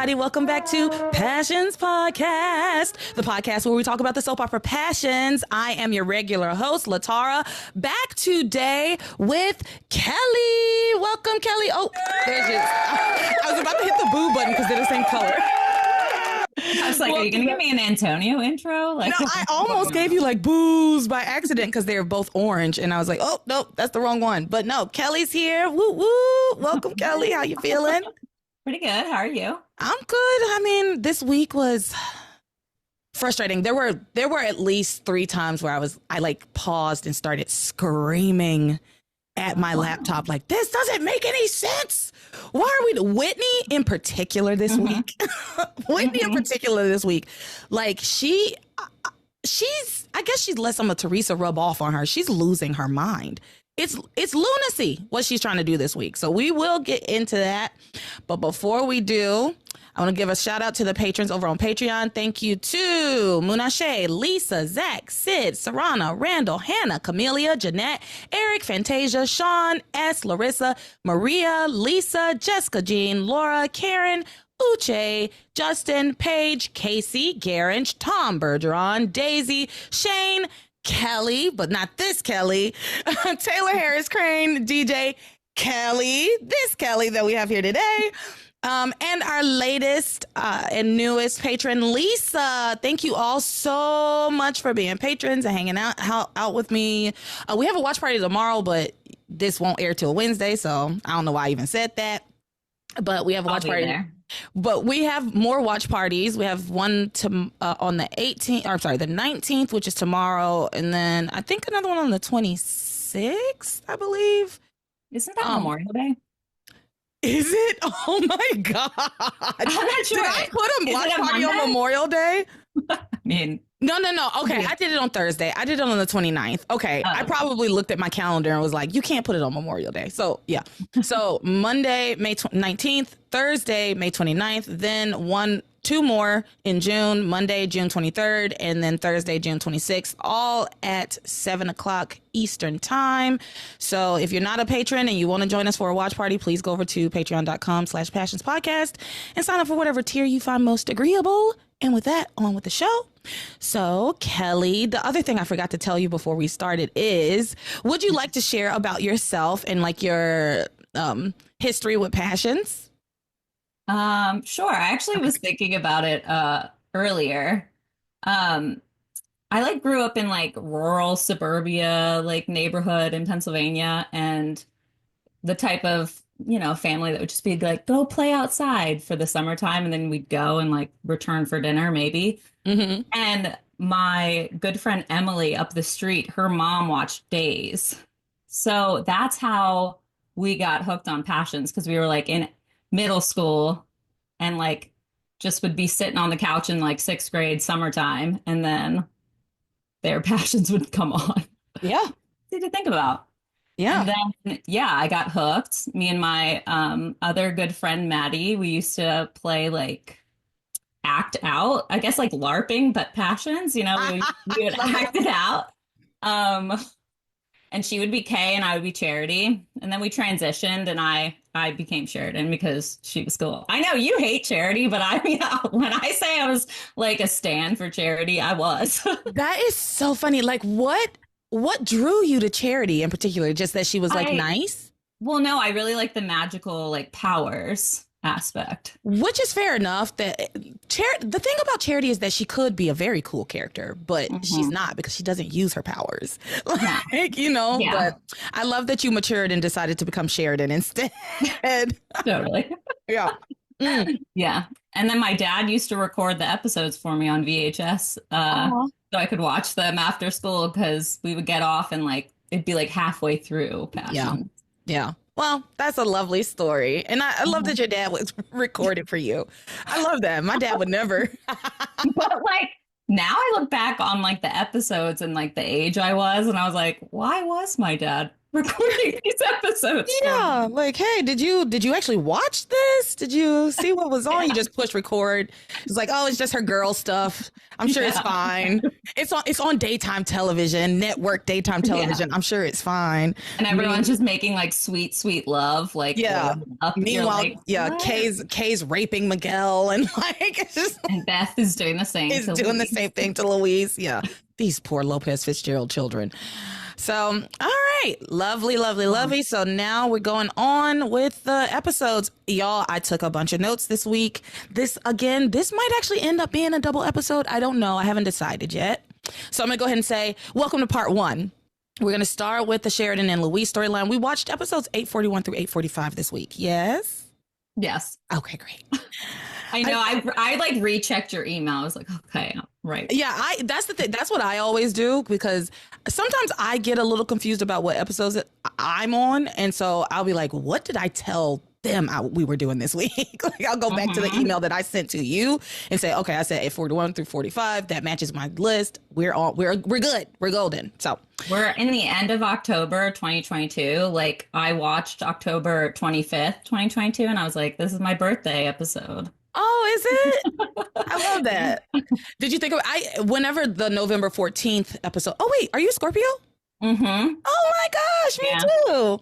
everybody. Welcome back to Passions Podcast, the podcast where we talk about the soap opera Passions. I am your regular host, Latara, back today with Kelly. Welcome, Kelly. Oh, there she is. I was about to hit the boo button because they're the same color. I was like, are you going to give me an Antonio intro? Like, no, I almost gave you like boos by accident because they're both orange. And I was like, oh, no, that's the wrong one. But no, Kelly's here. Woo, woo. Welcome, Kelly. How you feeling? Pretty good. How are you? I'm good. I mean, this week was frustrating. There were at least 3 times where I like paused and started screaming at my laptop like, this doesn't make any sense. Why are we Whitney in particular this week? Whitney in particular this week. Like she's I guess she's let some of Teresa rub off on her. She's losing her mind. It's lunacy what she's trying to do this week. So we will get into that. But before we do, I want to give a shout out to the patrons over on Patreon. Thank you to Munashe, Lisa, Zach, Sid, Sarana, Randall, Hannah, Camelia, Jeanette, Eric, Fantasia, Sean, S, Larissa, Maria, Lisa, Jessica Jean, Laura, Karen, Uche, Justin, Paige, Casey, Garage, Tom Bergeron, Daisy, Shane, Kelly, but not this Kelly, Taylor Harris Crane, DJ Kelly, this Kelly that we have here today, and our latest and newest patron, Lisa. Thank you all so much for being patrons and hanging out with me. We have a watch party tomorrow, but this won't air till Wednesday, so I don't know why I even said that. But we have a watch party there. But we have more watch parties. We have one on the 19th, which is tomorrow. And then I think another one on the 26th, I believe. Isn't that Memorial Day? Is it? Oh my God. I'm not sure. Did I put a watch party on Memorial Day? I mean, No. Okay, I did it on Thursday. I did it on the 29th. Okay, I probably looked at my calendar and was like, you can't put it on Memorial Day. So, yeah. So, Monday, May 19th, Thursday, May 29th, then 2 more in June, Monday, June 23rd, and then Thursday, June 26th, all at 7 o'clock Eastern time. So if you're not a patron and you want to join us for a watch party, please go over to patreon.com/passionspodcast and sign up for whatever tier you find most agreeable. And with that, on with the show. So, Kelly, the other thing I forgot to tell you before we started is, would you like to share about yourself and like your history with Passions? Sure. I actually was thinking about it earlier. I like grew up in like rural suburbia, like neighborhood in Pennsylvania, and the type of family that would just be like, go play outside for the summertime. And then we'd go and like return for dinner, maybe. Mm-hmm. And my good friend Emily up the street, her mom watched Days. So that's how we got hooked on Passions, because we were like in middle school and like just would be sitting on the couch in like 6th grade summertime. And then their Passions would come on. Yeah. Easy to think about. Yeah. And then, I got hooked. Me and my other good friend, Maddie, we used to play like act out, I guess like LARPing, but Passions, we would act it out. And she would be Kay and I would be Charity. And then we transitioned and I became Sheridan because she was cool. I know you hate Charity, but when I say I was like a stan for Charity, I was. That is so funny. Like what drew you to Charity in particular? Just that she was like nice? Well, no, I really like the magical like powers aspect. Which is fair enough. That the thing about Charity is that she could be a very cool character, but she's not because she doesn't use her powers. But I love that you matured and decided to become Sheridan instead. Totally. Yeah. Yeah. And then my dad used to record the episodes for me on VHS. So I could watch them after school because we would get off and like it'd be like halfway through Passion. Yeah. Well, that's a lovely story. And I love that your dad was recorded for you. I love that. My dad would never. But like now I look back on like the episodes and like the age I was and I was like, why was my dad recording these episodes for me. Yeah, like, hey, did you actually watch this? Did you see what was on? You just push record. It's like, oh, it's just her girl stuff. I'm sure it's Yeah. fine. It's on daytime television, network daytime Yeah. television. I'm sure it's fine. And Me- everyone's just making like sweet, sweet love, like yeah. warming up. You're Meanwhile, like, yeah, what? Kay's raping Miguel and like it's just And Beth is doing the same is to doing the Louise. same thing to Louise. Yeah. These poor Lopez Fitzgerald children. So, all right. Lovely, lovely, lovely. So now we're going on with the episodes. Y'all, I took a bunch of notes this week. This might actually end up being a double episode. I don't know. I haven't decided yet. So I'm going to go ahead and say, welcome to part one. We're going to start with the Sheridan and Louise storyline. We watched episodes 841 through 845 this week. Yes? Yes. Okay, great. I know. I like rechecked your email. I was like, okay, right. Yeah, that's the thing. That's what I always do because sometimes I get a little confused about what episodes that I'm on, and so I'll be like, "What did I tell them we were doing this week?" Like I'll go back to the email that I sent to you and say, "Okay, I said 841 through 45. That matches my list. We're good. We're golden." So We're in the end of October 2022. Like I watched October 25th, 2022, and I was like, this is my birthday episode. oh, is it? I love that. Did you think of whenever the November 14th episode? Oh wait, are you a Scorpio? Mm-hmm. Oh my gosh, me Yeah. too.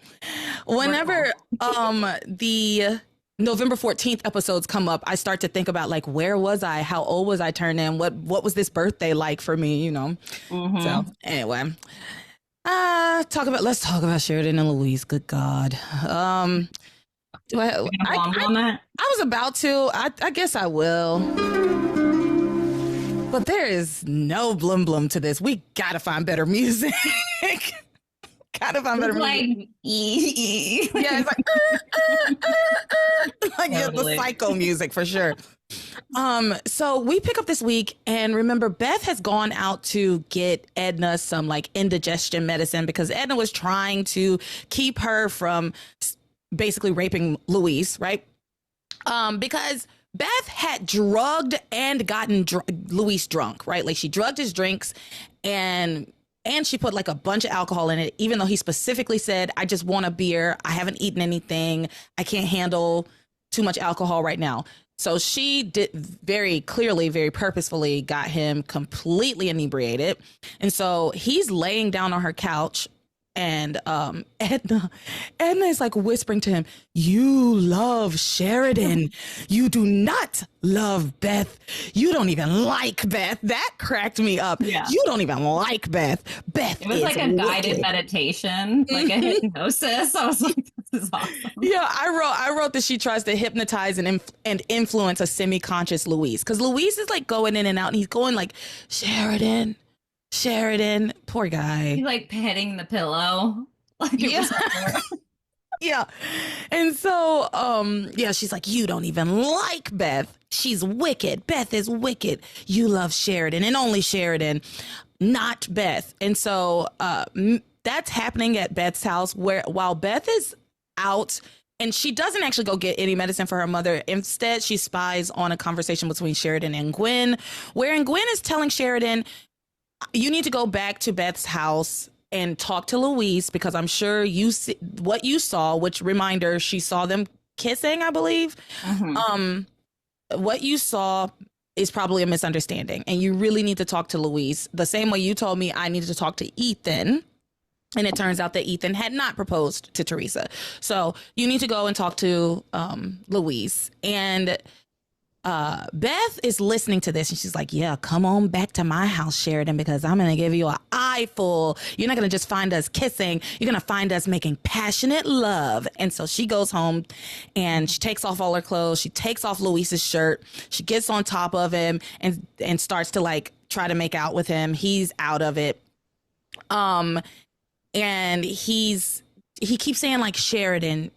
Whenever the November 14th episodes come up, I start to think about like where was I? How old was I turning? What was this birthday like for me, you know? Mm-hmm. So anyway. Let's talk about Sheridan and Louise. Good God. Do I On that? I was about to. I guess I will. But there is no blum blum to this. We gotta find better music. Gotta find better Like music. e. Yeah, it's like yeah, the Totally. psycho music for sure. So we pick up this week, and remember, Beth has gone out to get Edna some like indigestion medicine because Edna was trying to keep her from basically raping Louise, right? Because Beth had drugged and gotten Luis drunk, right? Like she drugged his drinks and she put like a bunch of alcohol in it, even though he specifically said, I just want a beer. I haven't eaten anything. I can't handle too much alcohol right now. So she did very clearly, very purposefully got him completely inebriated. And so he's laying down on her couch. And Edna is like whispering to him, you love Sheridan. You do not love Beth. You don't even like Beth. That cracked me up. Yeah. You don't even like Beth. Beth It was is like a guided wicked. meditation, like a hypnosis. I was like, this is awesome. Yeah, I wrote that she tries to hypnotize and influence a semi-conscious Louise. Because Louise is like going in and out and he's going like, Sheridan, poor guy. He's like petting the pillow. Like it Yeah. was her. Yeah. And so, yeah, she's like, you don't even like Beth. She's wicked. Beth is wicked. You love Sheridan and only Sheridan, not Beth. And so, that's happening at Beth's house while Beth is out and she doesn't actually go get any medicine for her mother. Instead, she spies on a conversation between Sheridan and Gwen, wherein Gwen is telling Sheridan, you need to go back to Beth's house and talk to Louise because I'm sure you see what you saw, which reminder, she saw them kissing, I believe. Mhm. What you saw is probably a misunderstanding and you really need to talk to Louise the same way you told me I needed to talk to Ethan. And it turns out that Ethan had not proposed to Teresa. So you need to go and talk to Louise. And Beth is listening to this and she's like, yeah, come on back to my house, Sheridan, because I'm going to give you an eyeful. You're not going to just find us kissing. You're going to find us making passionate love. And so she goes home and she takes off all her clothes. She takes off Luis's shirt. She gets on top of him and starts to like try to make out with him. He's out of it. And he keeps saying like Sheridan.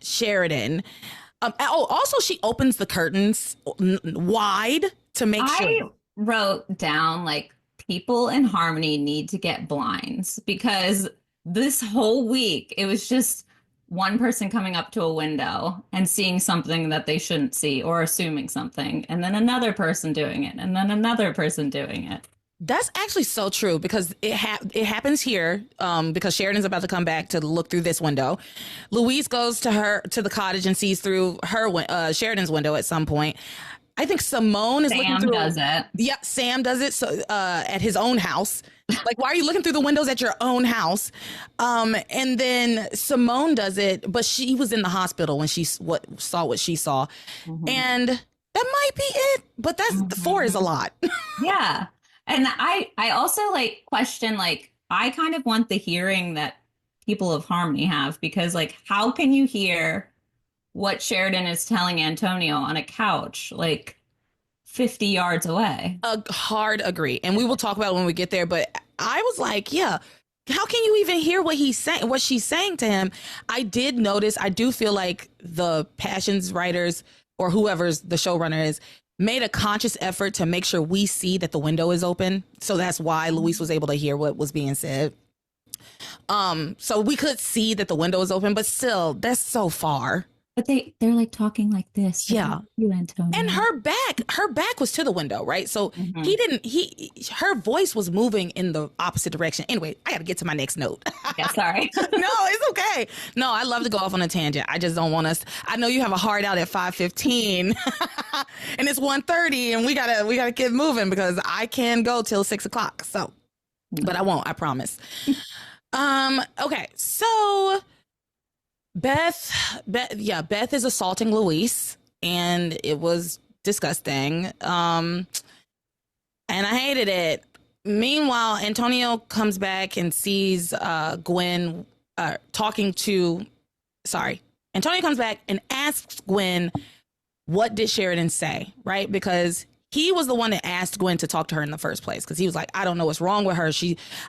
Also, she opens the curtains wide to make I sure. wrote down like people in Harmony need to get blinds because this whole week it was just one person coming up to a window and seeing something that they shouldn't see or assuming something, and then another person doing it, and then another person doing it. That's actually so true because it happens here because Sheridan's about to come back to look through this window. Louise goes to the cottage and sees through Sheridan's window at some point. I think Simone is looking Sam through. does it. Yep, Sam does it. So at his own house. Like, why are you looking through the windows at your own house? And then Simone does it, but she was in the hospital when she saw what she saw, and that might be it. But that's four is a lot. Yeah. And I also like question, like, I kind of want the hearing that people of Harmony have, because like, how can you hear what Sheridan is telling Antonio on a couch like 50 yards away? A hard agree, and we will talk about it when we get there. But I was like, yeah, how can you even hear what he's saying, what she's saying to him? I did notice. I do feel like the Passions writers or whoever's the showrunner is made a conscious effort to make sure we see that the window is open. So that's why Luis was able to hear what was being said. So we could see that the window is open, but still, that's so far. But they're like talking like this. Yeah. You, Antonio. And her back was to the window, right? So her voice was moving in the opposite direction. Anyway, I got to get to my next note. Yeah, sorry. No, it's okay. No, I love to go off on a tangent. I just don't want us. I know you have a hard out at 5:15 and it's 1:30 and we gotta get moving because I can go till 6:00. So, but I won't, I promise. Okay. So Beth is assaulting Luis, and it was disgusting. And I hated it. Meanwhile, Antonio comes back and sees Gwen Antonio comes back and asks Gwen, what did Sheridan say, right? Because he was the one that asked Gwen to talk to her in the first place, because he was like, I don't know what's wrong with her.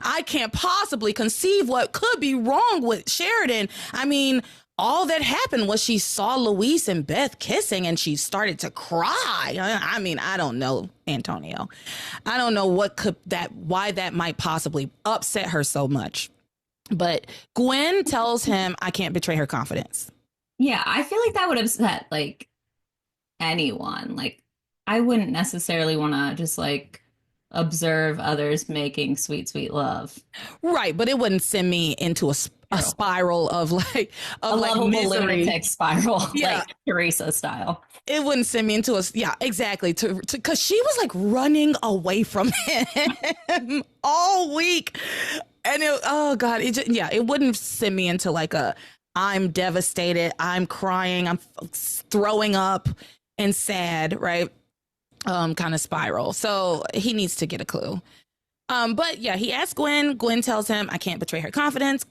I can't possibly conceive what could be wrong with Sheridan. I mean, all that happened was she saw Luis and Beth kissing and she started to cry. I mean, I don't know, Antonio. I don't know why that might possibly upset her so much. But Gwen tells him, I can't betray her confidence. Yeah, I feel like that would upset like anyone. Like, I wouldn't necessarily want to just like observe others making sweet, sweet love. Right, but it wouldn't send me into a spiral of lovable lunatic spiral, yeah. like Teresa style. It wouldn't send me into exactly, because she was like running away from him all week, and it wouldn't send me into like I'm devastated, I'm crying, I'm throwing up and sad, right? Kind of spiral. So he needs to get a clue. But yeah, he asks Gwen. Gwen tells him, I can't betray her confidence.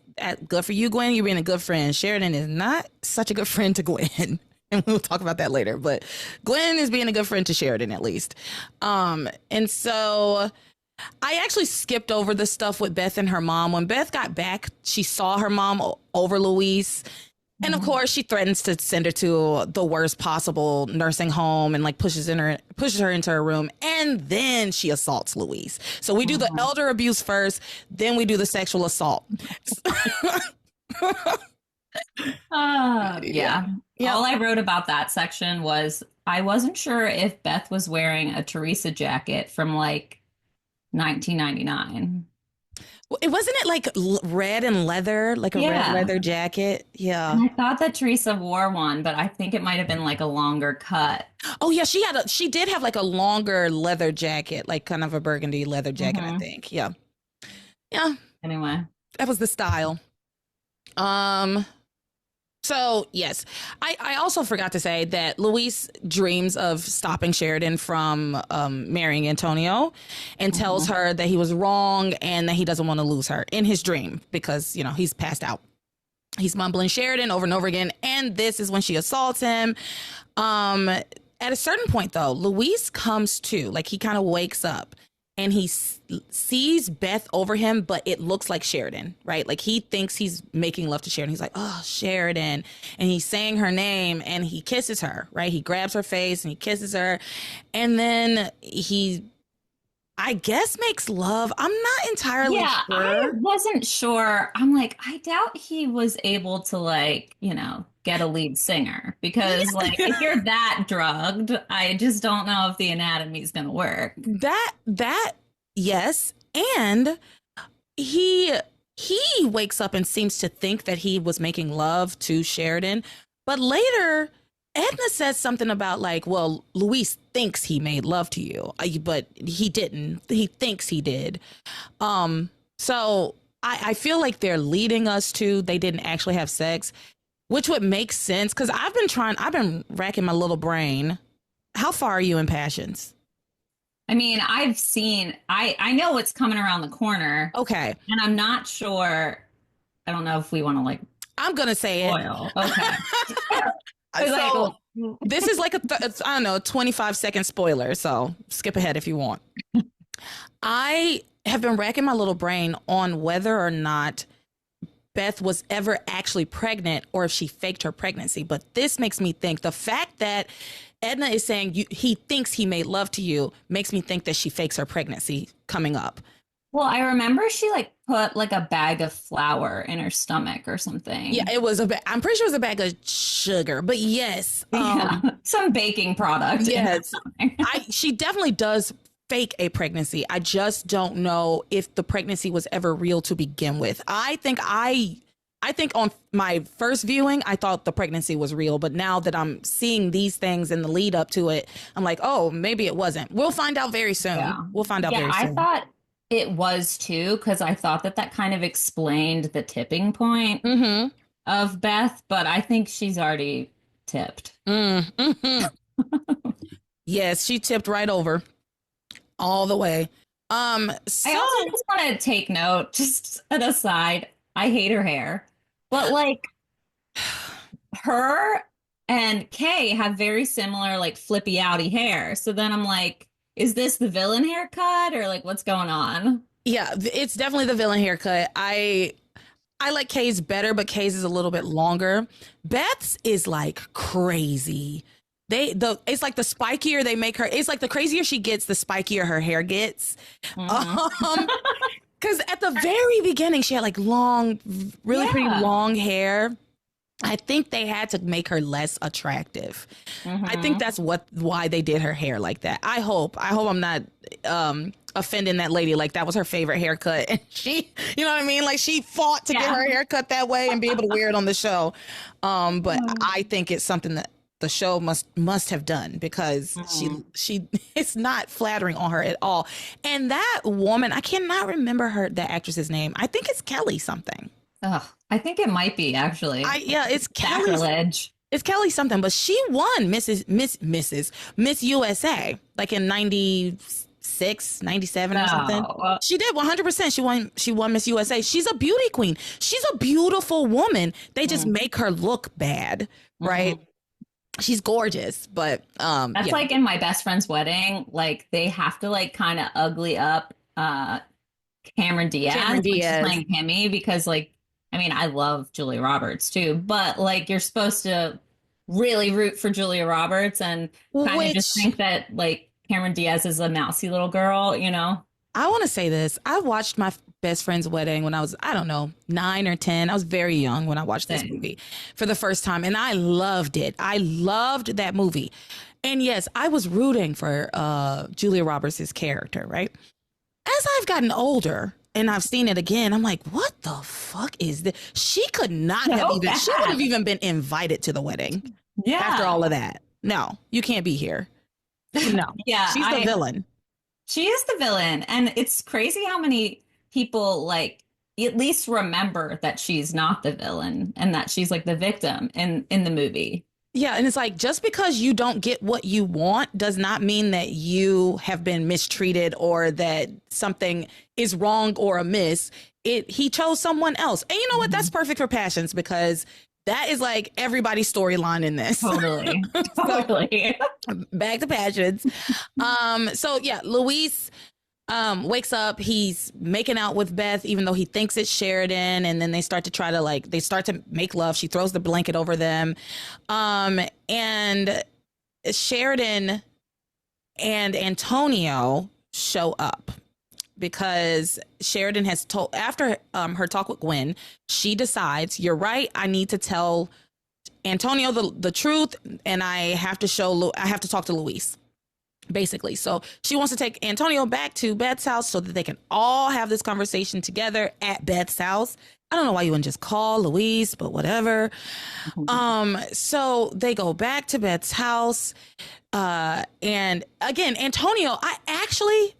Good for you, Gwen. You're being a good friend. Sheridan is not such a good friend to Gwen. And we'll talk about that later. But Gwen is being a good friend to Sheridan, at least. And so I actually skipped over the stuff with Beth and her mom. When Beth got back, she saw her mom over Luis. And of course, she threatens to send her to the worst possible nursing home and like pushes her into her room. And then she assaults Luis. So we do the elder abuse first, then we do the sexual assault. Yeah. All I wrote about that section was I wasn't sure if Beth was wearing a Teresa jacket from like 1999. It wasn't it like red and leather, like a red leather jacket. Yeah. And I thought that Teresa wore one, but I think it might have been like a longer cut. Oh yeah, she did have like a longer leather jacket, like kind of a burgundy leather jacket, I think. Yeah. Yeah. Anyway, that was the style. So yes, I also forgot to say that Luis dreams of stopping Sheridan from marrying Antonio, and tells her that he was wrong and that he doesn't want to lose her in his dream because, you know, he's passed out. He's mumbling Sheridan over and over again, and this is when she assaults him. At a certain point, though, Luis comes to, like, he kind of wakes up. And he sees Beth over him, but it looks like Sheridan, right? Like he thinks he's making love to Sheridan. He's like, oh, Sheridan. And he's saying her name and he kisses her, right? He grabs her face and he kisses her. And then he, I guess, makes love. I'm not entirely sure. I wasn't sure. I'm like, I doubt he was able to, like, you know, get a lead singer, because like if you're that drugged, I just don't know if the anatomy is going to work. Yes. And he wakes up and seems to think that he was making love to Sheridan. But later, Edna says something about like, well, Luis thinks he made love to you, but he didn't. He thinks he did. So I feel like they're leading us to they didn't actually have sex, which would make sense because I've been racking my little brain. How far are you in Passions? I mean, I know what's coming around the corner. Okay. And I'm not sure. I don't know if we want to like I'm going to say spoil. Okay. So this is like I don't know, 25-second spoiler. So skip ahead if you want. I have been racking my little brain on whether or not Beth was ever actually pregnant or if she faked her pregnancy. But this makes me think the fact that Edna is saying he thinks he made love to you makes me think that she fakes her pregnancy coming up. Well, I remember she like put like a bag of flour in her stomach or something. Yeah, it was I'm pretty sure it was a bag of sugar, but yes. Some baking product. Yes. She definitely does fake a pregnancy. I just don't know if the pregnancy was ever real to begin with. I think on my first viewing, I thought the pregnancy was real, but now that I'm seeing these things in the lead up to it, I'm like, oh, maybe it wasn't. We'll find out very soon. Yeah. We'll find out very soon. I thought it was too, because I thought that kind of explained the tipping point of Beth, but I think she's already tipped. Yes, she tipped right over all the way. So I also just want to take note, just an aside, I hate her hair, but like her and Kay have very similar like flippy outy hair. So then I'm like, is this the villain haircut or like what's going on? Yeah, it's definitely the villain haircut. I like Kay's better, but Kay's is a little bit longer. Beth's is like crazy. It's like the spikier they make her. It's like the crazier she gets, the spikier her hair gets. Because at the very beginning, she had like long, really pretty long hair. I think they had to make her less attractive. I think that's why they did her hair like that. I hope I'm not offending that lady. Like that was her favorite haircut, and she, you know what I mean? Like she fought to get her haircut that way and be able to wear it on the show. But I think it's something that the show must have done because she it's not flattering on her at all. And that woman, I cannot remember the actress's name. I think it's Kelly something. I think it might be actually. It's Kelly. Sacrilege. It's Kelly something, but she won Miss USA like in 96, 97 or something. She did 100%. She won Miss USA. She's a beauty queen. She's a beautiful woman. They just make her look bad, right? She's gorgeous, but that's like in my best friend's wedding. Like they have to like kind of ugly up Cameron Diaz, which is playing Kimmy, because like, I mean, I love Julia Roberts too, but like you're supposed to really root for Julia Roberts and kind of just think that like Cameron Diaz is a mousy little girl, you know? I want to say this. I watched my best friend's wedding when I was, I don't know, 9 or 10. I was very young when I watched this movie for the first time, and I loved it. I loved that movie. And yes, I was rooting for Julia Roberts' character, right? As I've gotten older, and I've seen it again, I'm like, what the fuck is this? She could not have even, she would have even been invited to the wedding. Yeah. After all of that. No, you can't be here. No. Yeah. She's the villain. She is the villain. And it's crazy how many people like at least remember that she's not the villain and that she's like the victim in the movie. Yeah, and it's like, just because you don't get what you want does not mean that you have been mistreated or that something is wrong or amiss. He chose someone else. And you know what? That's perfect for Passions, because that is like everybody's storyline in this. Totally. Totally. Back to Passions. So yeah, Luis wakes up, he's making out with Beth, even though he thinks it's Sheridan, and then they start to make love. She throws the blanket over them. And Sheridan and Antonio show up because Sheridan has told, after her talk with Gwen, she decides, you're right, I need to tell Antonio the truth, and I have to talk to Luis. basically. So she wants to take Antonio back to Beth's house so that they can all have this conversation together at Beth's house. I don't know why you wouldn't just call Luis, but whatever. So they go back to Beth's house. And again, Antonio, I actually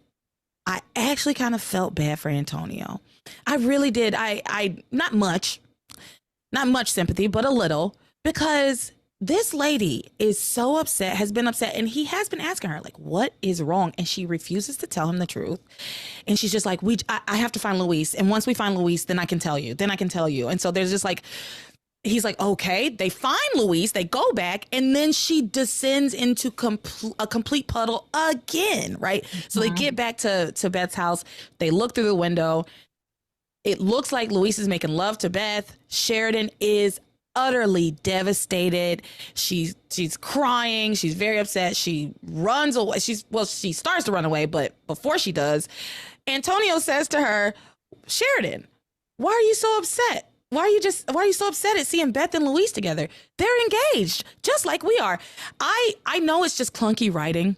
kind of felt bad for Antonio. I really did. I not much sympathy, but a little, because this lady is so upset, has been upset, and he has been asking her, like, what is wrong? And she refuses to tell him the truth. And she's just like, I have to find Luis. And once we find Luis, then I can tell you. And so there's just like, he's like, okay, they find Luis, they go back, and then she descends into a complete puddle again, right? So they get back to Beth's house. They look through the window. It looks like Luis is making love to Beth. Sheridan is utterly devastated. She's crying. She's very upset. She runs away. She starts to run away, but before she does, Antonio says to her, Sheridan, why are you so upset? Why are you so upset at seeing Beth and Luis together? They're engaged, just like we are. I know it's just clunky writing,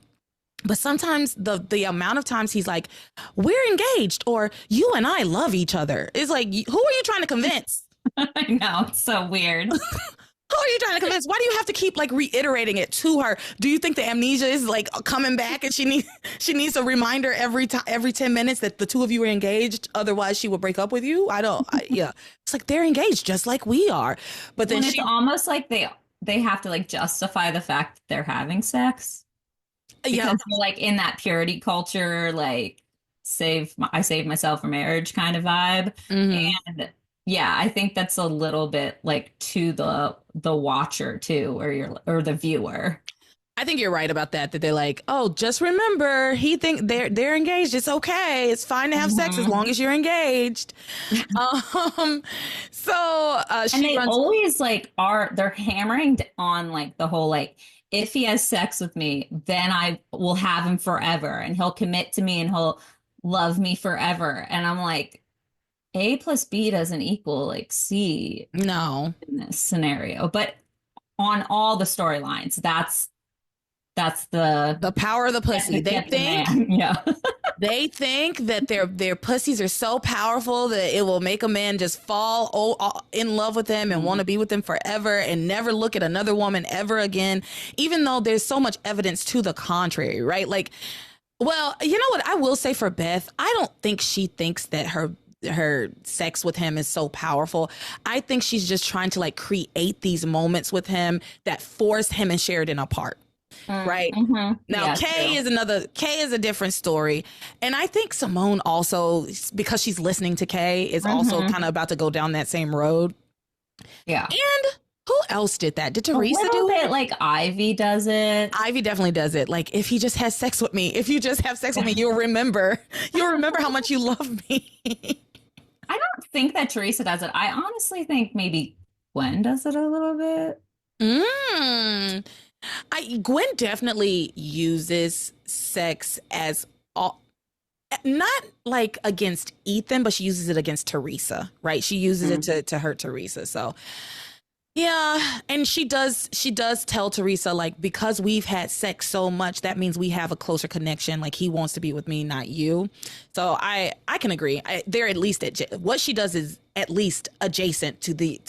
but sometimes the amount of times he's like, we're engaged, or you and I love each other. It's like, who are you trying to convince? I know, it's so weird. Who are you trying to convince? Why do you have to keep like reiterating it to her? Do you think the amnesia is like coming back and she needs a reminder every 10 minutes that the two of you are engaged? Otherwise she will break up with you. Yeah. It's like, they're engaged just like we are. But then it's almost like they have to like justify the fact that they're having sex. Because they're like in that purity culture, like I saved myself for marriage kind of vibe. And yeah, I think that's a little bit like to the watcher too, or the viewer. I think you're right about that they're like, oh, just remember, they're engaged. It's okay. It's fine to have sex as long as you're engaged. And they always like they're hammering on like the whole like, if he has sex with me, then I will have him forever and he'll commit to me and he'll love me forever. And I'm like, A plus B doesn't equal like C. No. In this scenario. But on all the storylines, that's the power of the pussy. They think they think that their pussies are so powerful that it will make a man just fall in love with them and want to be with them forever and never look at another woman ever again, even though there's so much evidence to the contrary, right? Like, well, you know what I will say for Beth, I don't think she thinks that her sex with him is so powerful. I think she's just trying to like create these moments with him that force him and Sheridan apart. Right. Now, Kay is a different story. And I think Simone also, because she's listening to Kay, is also kind of about to go down that same road. Yeah. And who else did that? Did Teresa do it? Like Ivy does it. Ivy definitely does it. Like, if he just has sex with me, if you just have sex with me, you'll remember how much you love me. I don't think that Teresa does it. I honestly think maybe Gwen does it a little bit. Gwen definitely uses sex as not like against Ethan, but she uses it against Teresa, right? She uses it to hurt Teresa. So yeah, and she does tell Teresa, like, because we've had sex so much, that means we have a closer connection. Like, he wants to be with me, not you. So I can agree. They're at least what she does is at least adjacent to the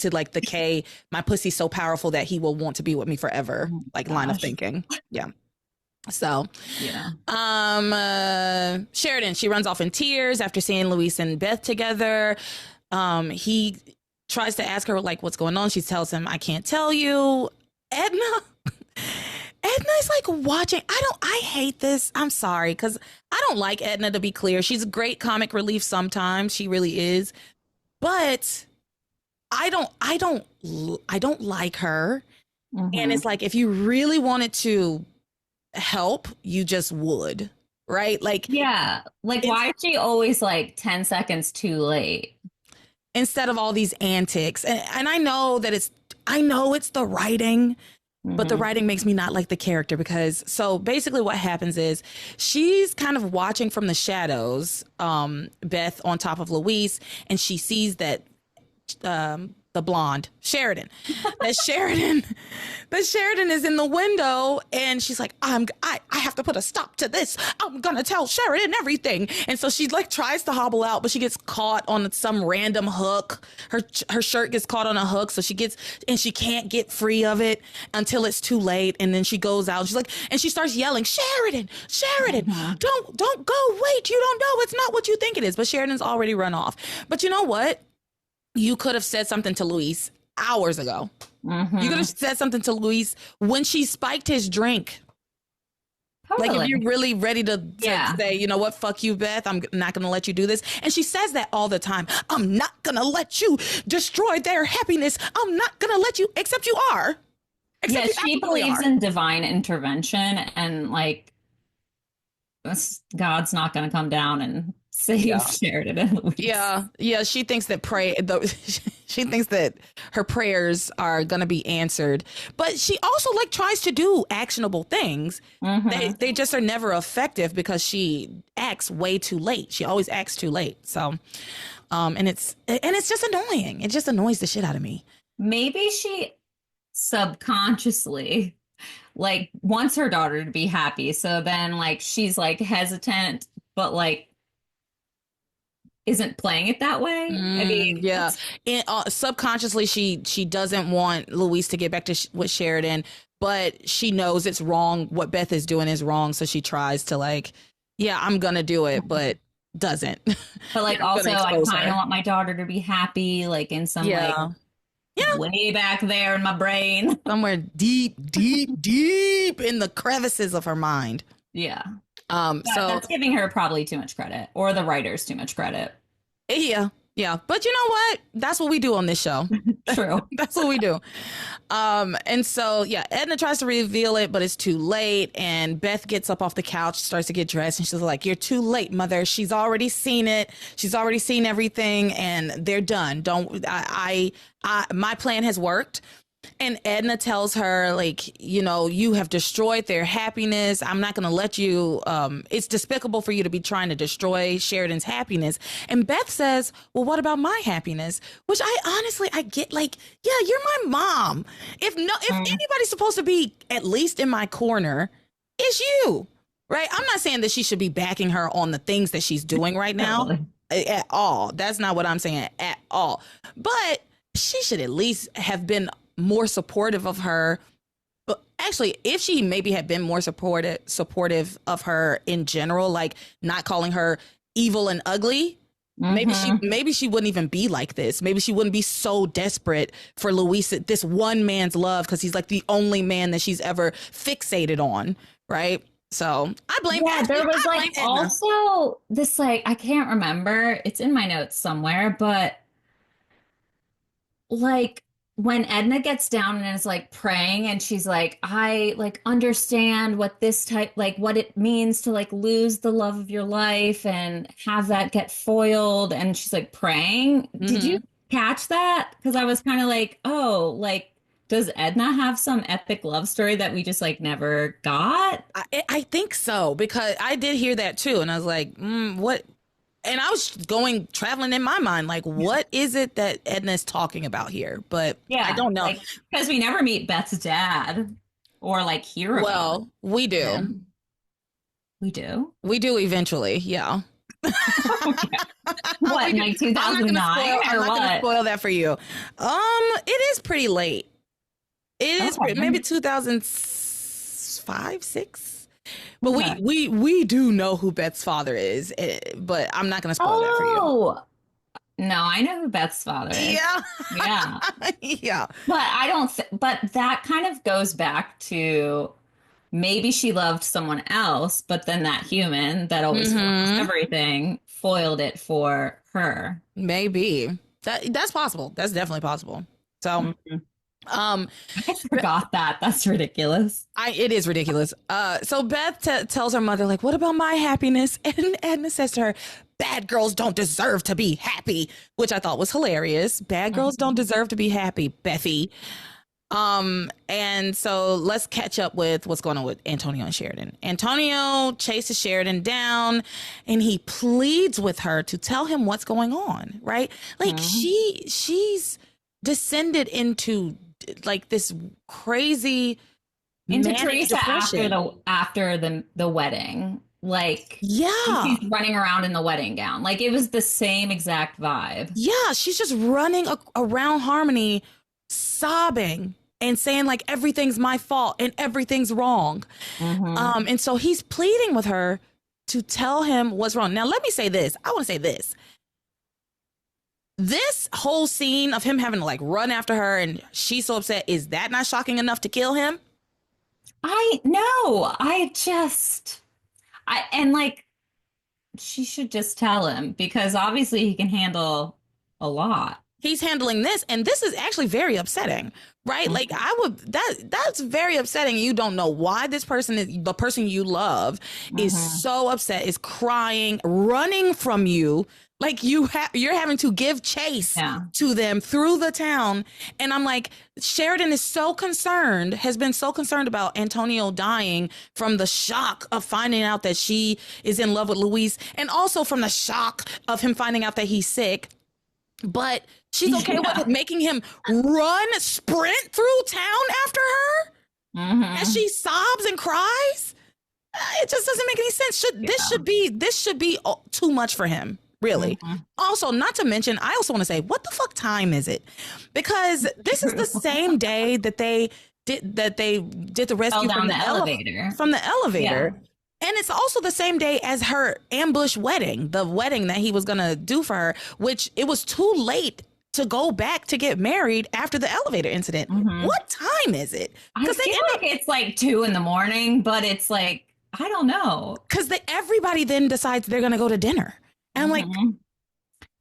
K, my pussy's so powerful that he will want to be with me forever, like line of thinking. Yeah. So, Sheridan, she runs off in tears after seeing Luis and Beth together. He tries to ask her like what's going on. She tells him, I can't tell you. Edna's like watching. I hate this. I'm sorry, because I don't like Edna, to be clear. She's a great comic relief sometimes. She really is. But I don't like her. And it's like, if you really wanted to help, you just would, right? Like, yeah, like, why is she always like 10 seconds too late instead of all these antics? And I know it's the writing, but the writing makes me not like the character, because so basically what happens is she's kind of watching from the shadows, Beth on top of Luis, and she sees that the blonde, Sheridan. That Sheridan is in the window, and she's like, I have to put a stop to this. I'm gonna tell Sheridan everything. And so she like tries to hobble out, but she gets caught on some random hook. Her shirt gets caught on a hook, so she can't get free of it until it's too late. And then she goes out, and she's like, and she starts yelling, Sheridan, don't go, wait, you don't know, it's not what you think it is. But Sheridan's already run off. But you know what? You could have said something to Luis hours ago. You could have said something to Luis when she spiked his drink. Totally. Like, if you're really ready to say, you know what, fuck you, Beth, I'm not going to let you do this. And she says that all the time. I'm not going to let you destroy their happiness. I'm not going to let you, except you are. She believes in divine intervention, and like, God's not going to come down and save Sheridan and Luis. Yeah. She thinks that she thinks that her prayers are going to be answered, but she also like tries to do actionable things. They just are never effective because she acts way too late. She always acts too late. So, and it's just annoying. It just annoys the shit out of me. Maybe she subconsciously like wants her daughter to be happy, so then like she's like hesitant, but like isn't playing it that way. I mean, subconsciously she doesn't want Luis to get back to with Sheridan, but she knows it's wrong. What Beth is doing is wrong, so she tries to like, I'm gonna do it, but doesn't. But like, also I kind of want my daughter to be happy, like in some like way back there in my brain, somewhere deep in the crevices of her mind. So that's giving her probably too much credit, or the writers too much credit. But you know what, that's what we do on this show. True. That's what we do. And so Edna tries to reveal it, but it's too late, and Beth gets up off the couch, starts to get dressed, and she's like, you're too late, mother. She's already seen it, she's already seen everything, and they're done. My plan has worked. And Edna tells her, like, you know, you have destroyed their happiness. I'm not going to let you. It's despicable for you to be trying to destroy Sheridan's happiness. And Beth says, well, what about my happiness? Which I get, like, you're my mom. If anybody's supposed to be at least in my corner, it's you. Right. I'm not saying that she should be backing her on the things that she's doing right now at all. That's not what I'm saying at all. But she should at least have been more supportive of her. But actually, if she maybe had been more supportive of her in general, like not calling her evil and ugly, maybe she wouldn't even be like this. Maybe she wouldn't be so desperate for Luis, this one man's love, because he's like the only man that she's ever fixated on, right? So I blame. There was like also this, like, I can't remember. It's in my notes somewhere, but like, when Edna gets down and is like praying, and she's like, I like understand what this type, like what it means to like lose the love of your life and have that get foiled. And she's like praying. Did you catch that? Because I was kind of like, oh, like, does Edna have some epic love story that we just like never got? I think so, because I did hear that too. And I was like, what? And I was traveling in my mind, like, what is it that Edna's talking about here? But I don't know. Because we never meet Beth's dad or like hear about. Well, we do. Him. We do? We do eventually, yeah. What, like 2009 or what? I'm not going to spoil that for you. It is pretty late. It is maybe 2005, 6. But we do know who Beth's father is, but I'm not going to spoil that for you. No, I know who Beth's father is. Yeah. Yeah. But I don't, but that kind of goes back to maybe she loved someone else, but then that human that always foils everything foiled it for her. Maybe. That's possible. That's definitely possible. So... I forgot that. That's ridiculous. It is ridiculous. So Beth tells her mother, like, what about my happiness? And Edna says to her, bad girls don't deserve to be happy, which I thought was hilarious. Bad girls don't deserve to be happy, Bethy. And so let's catch up with what's going on with Antonio and Sheridan. Antonio chases Sheridan down, and he pleads with her to tell him what's going on, right? Like she's descended into like this crazy Into manic Teresa depression. after the wedding. Like Yeah. she's running around in the wedding gown. Like it was the same exact vibe. Yeah, she's just running around Harmony, sobbing and saying like everything's my fault and everything's wrong. Mm-hmm. And so he's pleading with her to tell him what's wrong. Now, let me say this. I want to say this. This whole scene of him having to like run after her and she's so upset, is that not shocking enough to kill him? I know. And like she should just tell him because obviously he can handle a lot. He's handling this, and this is actually very upsetting, right? Like that's very upsetting. You don't know why this person is the person you love is so upset, is crying, running from you. Like you're having to give chase to them through the town. And I'm like, Sheridan is so concerned, has been so concerned about Antonio dying from the shock of finding out that she is in love with Luis, and also from the shock of him finding out that he's sick. But she's okay with it, making him sprint through town after her as she sobs and cries. It just doesn't make any sense. This should be too much for him, really. Also, not to mention, I also want to say, what the fuck time is it? Because this is the same day that they did the rescue from the elevator. From the elevator. Yeah. And it's also the same day as her ambush wedding, the wedding that he was going to do for her, which it was too late to go back to get married after the elevator incident. What time is it? I feel like it's like 2 a.m, but it's like, I don't know. Because everybody then decides they're going to go to dinner. And I'm like,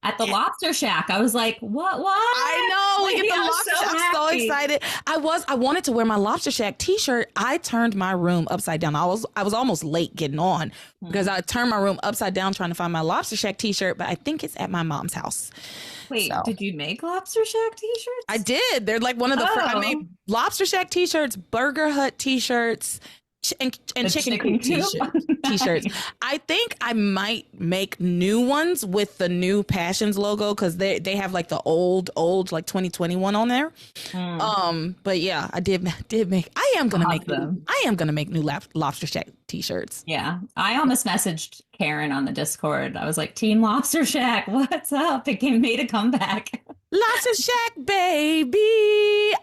at the Lobster Shack, I was like, what? I know. We get the Lobster Shack. I'm so excited. I wanted to wear my Lobster Shack t-shirt. I turned my room upside down. I was almost late getting on because I turned my room upside down trying to find my Lobster Shack t-shirt, but I think it's at my mom's house. Wait, did you make Lobster Shack t-shirts? I did. They're like one of the I made Lobster Shack t-shirts, Burger Hut t-shirts, and chicken coop t-shirts. I think I might make new ones with the new Passions logo because they have like the old like 2021 on there. But yeah, I did make. I am gonna make them. I am gonna make new Lobster Shack t-shirts. Yeah, I almost messaged Karen on the Discord. I was like, Team Lobster Shack, what's up? It made a comeback. Lobster Shack, baby.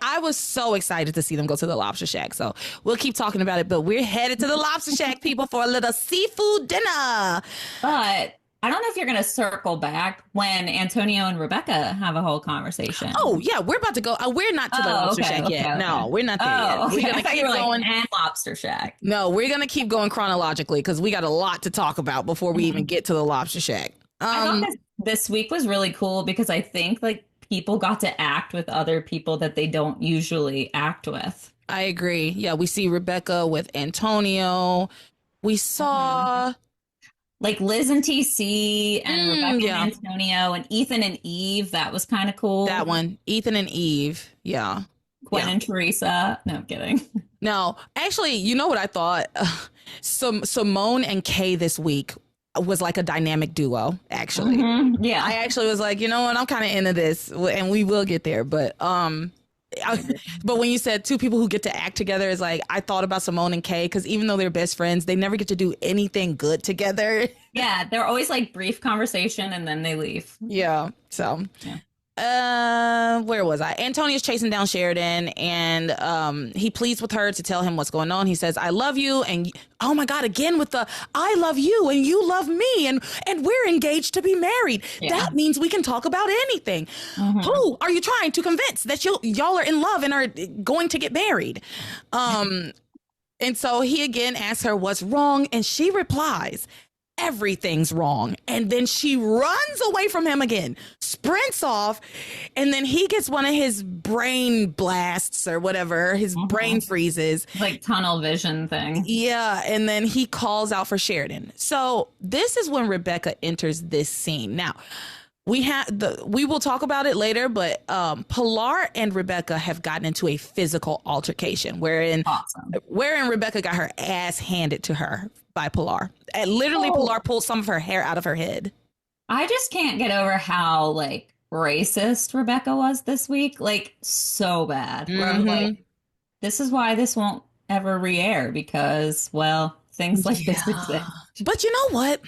I was so excited to see them go to the Lobster Shack. So we'll keep talking about it, but we're headed to the Lobster Shack, people, for a little seafood dinner. But I don't know if you're going to circle back when Antonio and Rebecca have a whole conversation. Oh, yeah. We're about to go. We're not to the Lobster Shack yet. Okay. No, we're not there yet. We're going to keep going. And Lobster Shack. No, we're going to keep going chronologically because we got a lot to talk about before we even get to the Lobster Shack. I thought this week was really cool because I think like people got to act with other people that they don't usually act with. I agree. Yeah, we see Rebecca with Antonio. We saw like Liz and TC and Rebecca and Antonio and Ethan and Eve. That was kind of cool. That one. Ethan and Eve. Yeah. Gwen and Teresa. No, I'm kidding. No, actually, you know what I thought? Simone and Kay this week was like a dynamic duo, actually. Yeah. I actually was like, you know what? I'm kind of into this and we will get there. But but when you said two people who get to act together, is like, I thought about Simone and Kay because even though they're best friends, they never get to do anything good together. Yeah. They're always like brief conversation and then they leave. Yeah. So where was I? Antonio's chasing down Sheridan and he pleads with her to tell him what's going on. He says, I love you. And oh my God, again with the I love you and you love me and we're engaged to be married. Yeah. That means we can talk about anything. Who are you trying to convince that y'all are in love and are going to get married? And so he again asks her what's wrong and she replies, everything's wrong. And then she runs away from him again, sprints off, and then he gets one of his brain blasts or whatever, his brain freezes. Like tunnel vision thing. Yeah, and then he calls out for Sheridan. So this is when Rebecca enters this scene. Now, we will talk about it later, but Pilar and Rebecca have gotten into a physical altercation wherein Rebecca got her ass handed to her by Pilar. And literally Pilar pulled some of her hair out of her head. I just can't get over how like racist Rebecca was this week. Like, so bad. Where I was Hmm. like, this is why this won't ever re-air because, well, things like this Yeah. exist. But you know what?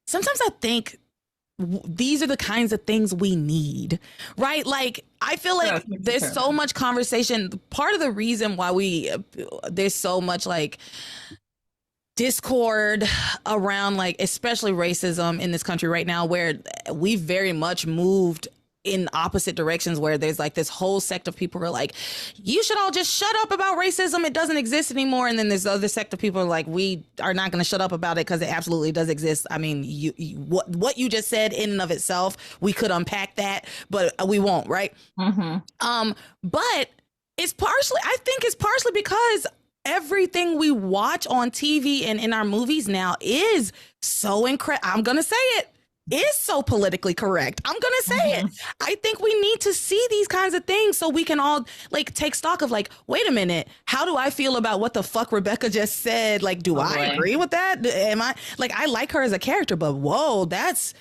Sometimes I think these are the kinds of things we need, right? Like, I feel True, like true, true, there's true. so much conversation. Part of the reason why there's so much like discord around, like, especially racism in this country right now, where we've very much moved in opposite directions, where there's like this whole sect of people who are like, you should all just shut up about racism, it doesn't exist anymore. And then there's the other sect of people who are like, we are not going to shut up about it because it absolutely does exist. I mean, what you just said in and of itself, we could unpack that, but we won't, right? Mm-hmm. But I think it's partially because everything we watch on TV and in our movies now is so incredible. I'm going to say it is so politically correct. I'm going to say it. I think we need to see these kinds of things so we can all like take stock of like, wait a minute, how do I feel about what the fuck Rebecca just said? Like, do I agree with that? Am I like, I like her as a character, but whoa, that's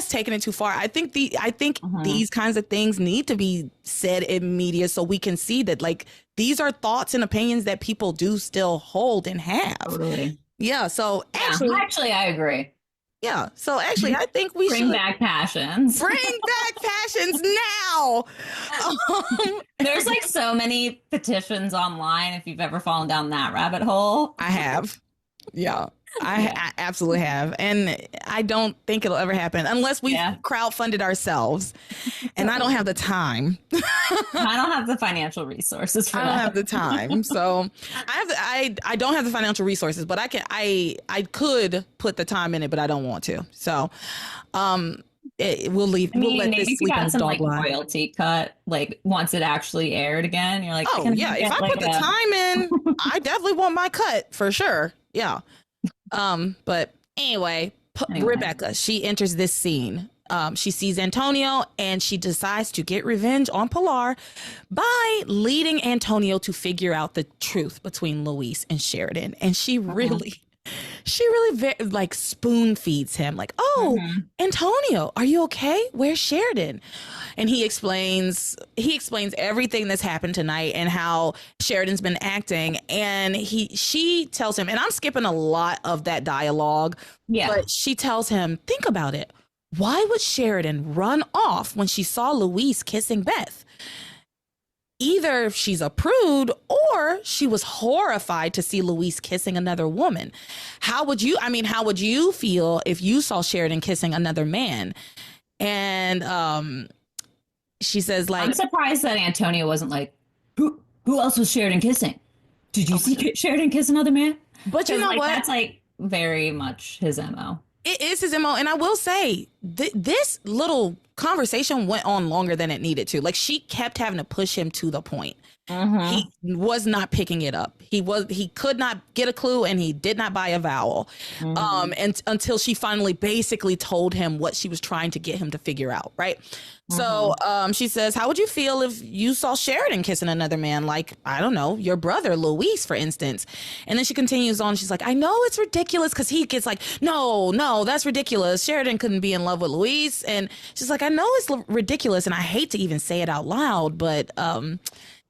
taking it too far. I think these kinds of things need to be said in media so we can see that like these are thoughts and opinions that people do still hold and have. Totally. Yeah. So Yeah, actually, I agree. yeah. So actually, I think we Bring should back passions. bring back passions now. There's like so many petitions online if you've ever fallen down that rabbit hole. I have. Yeah. I absolutely have. And I don't think it'll ever happen unless we crowdfunded ourselves. And I don't have the time. I don't have the financial resources for that. I don't have the time. So I don't have the financial resources, but I could put the time in it, but I don't want to. So we'll leave. I mean, we'll let maybe this if you sleep in got its some dog like line. royalty cut, like once it actually aired again, you're like, Oh yeah, if I put the time in, I definitely want my cut for sure. Yeah. But anyway, Rebecca, she enters this scene. She sees Antonio and she decides to get revenge on Pilar by leading Antonio to figure out the truth between Luis and Sheridan. And she really like spoon feeds him like, oh, Antonio, are you okay? Where's Sheridan? And he explains everything that's happened tonight and how Sheridan's been acting. And she tells him, and I'm skipping a lot of that dialogue, but she tells him, think about it. Why would Sheridan run off when she saw Luis kissing Beth? Either she's a prude or she was horrified to see Luis kissing another woman. How would you feel if you saw Sheridan kissing another man? And she says, like, I'm surprised that Antonio wasn't like, who else was Sheridan kissing? Did you see Sheridan kiss another man? But you know what? That's like very much his MO. It is his MO. And I will say this little conversation went on longer than it needed to. Like, she kept having to push him to the point. He was not picking it up. He could not get a clue, and he did not buy a vowel. And until she finally basically told him what she was trying to get him to figure out. Right. So she says, how would you feel if you saw Sheridan kissing another man? Like, I don't know, your brother, Luis, for instance. And then she continues on. She's like, I know it's ridiculous, because he gets like, no, that's ridiculous. Sheridan couldn't be in love with Luis. And she's like, I know it's ridiculous, and I hate to even say it out loud, but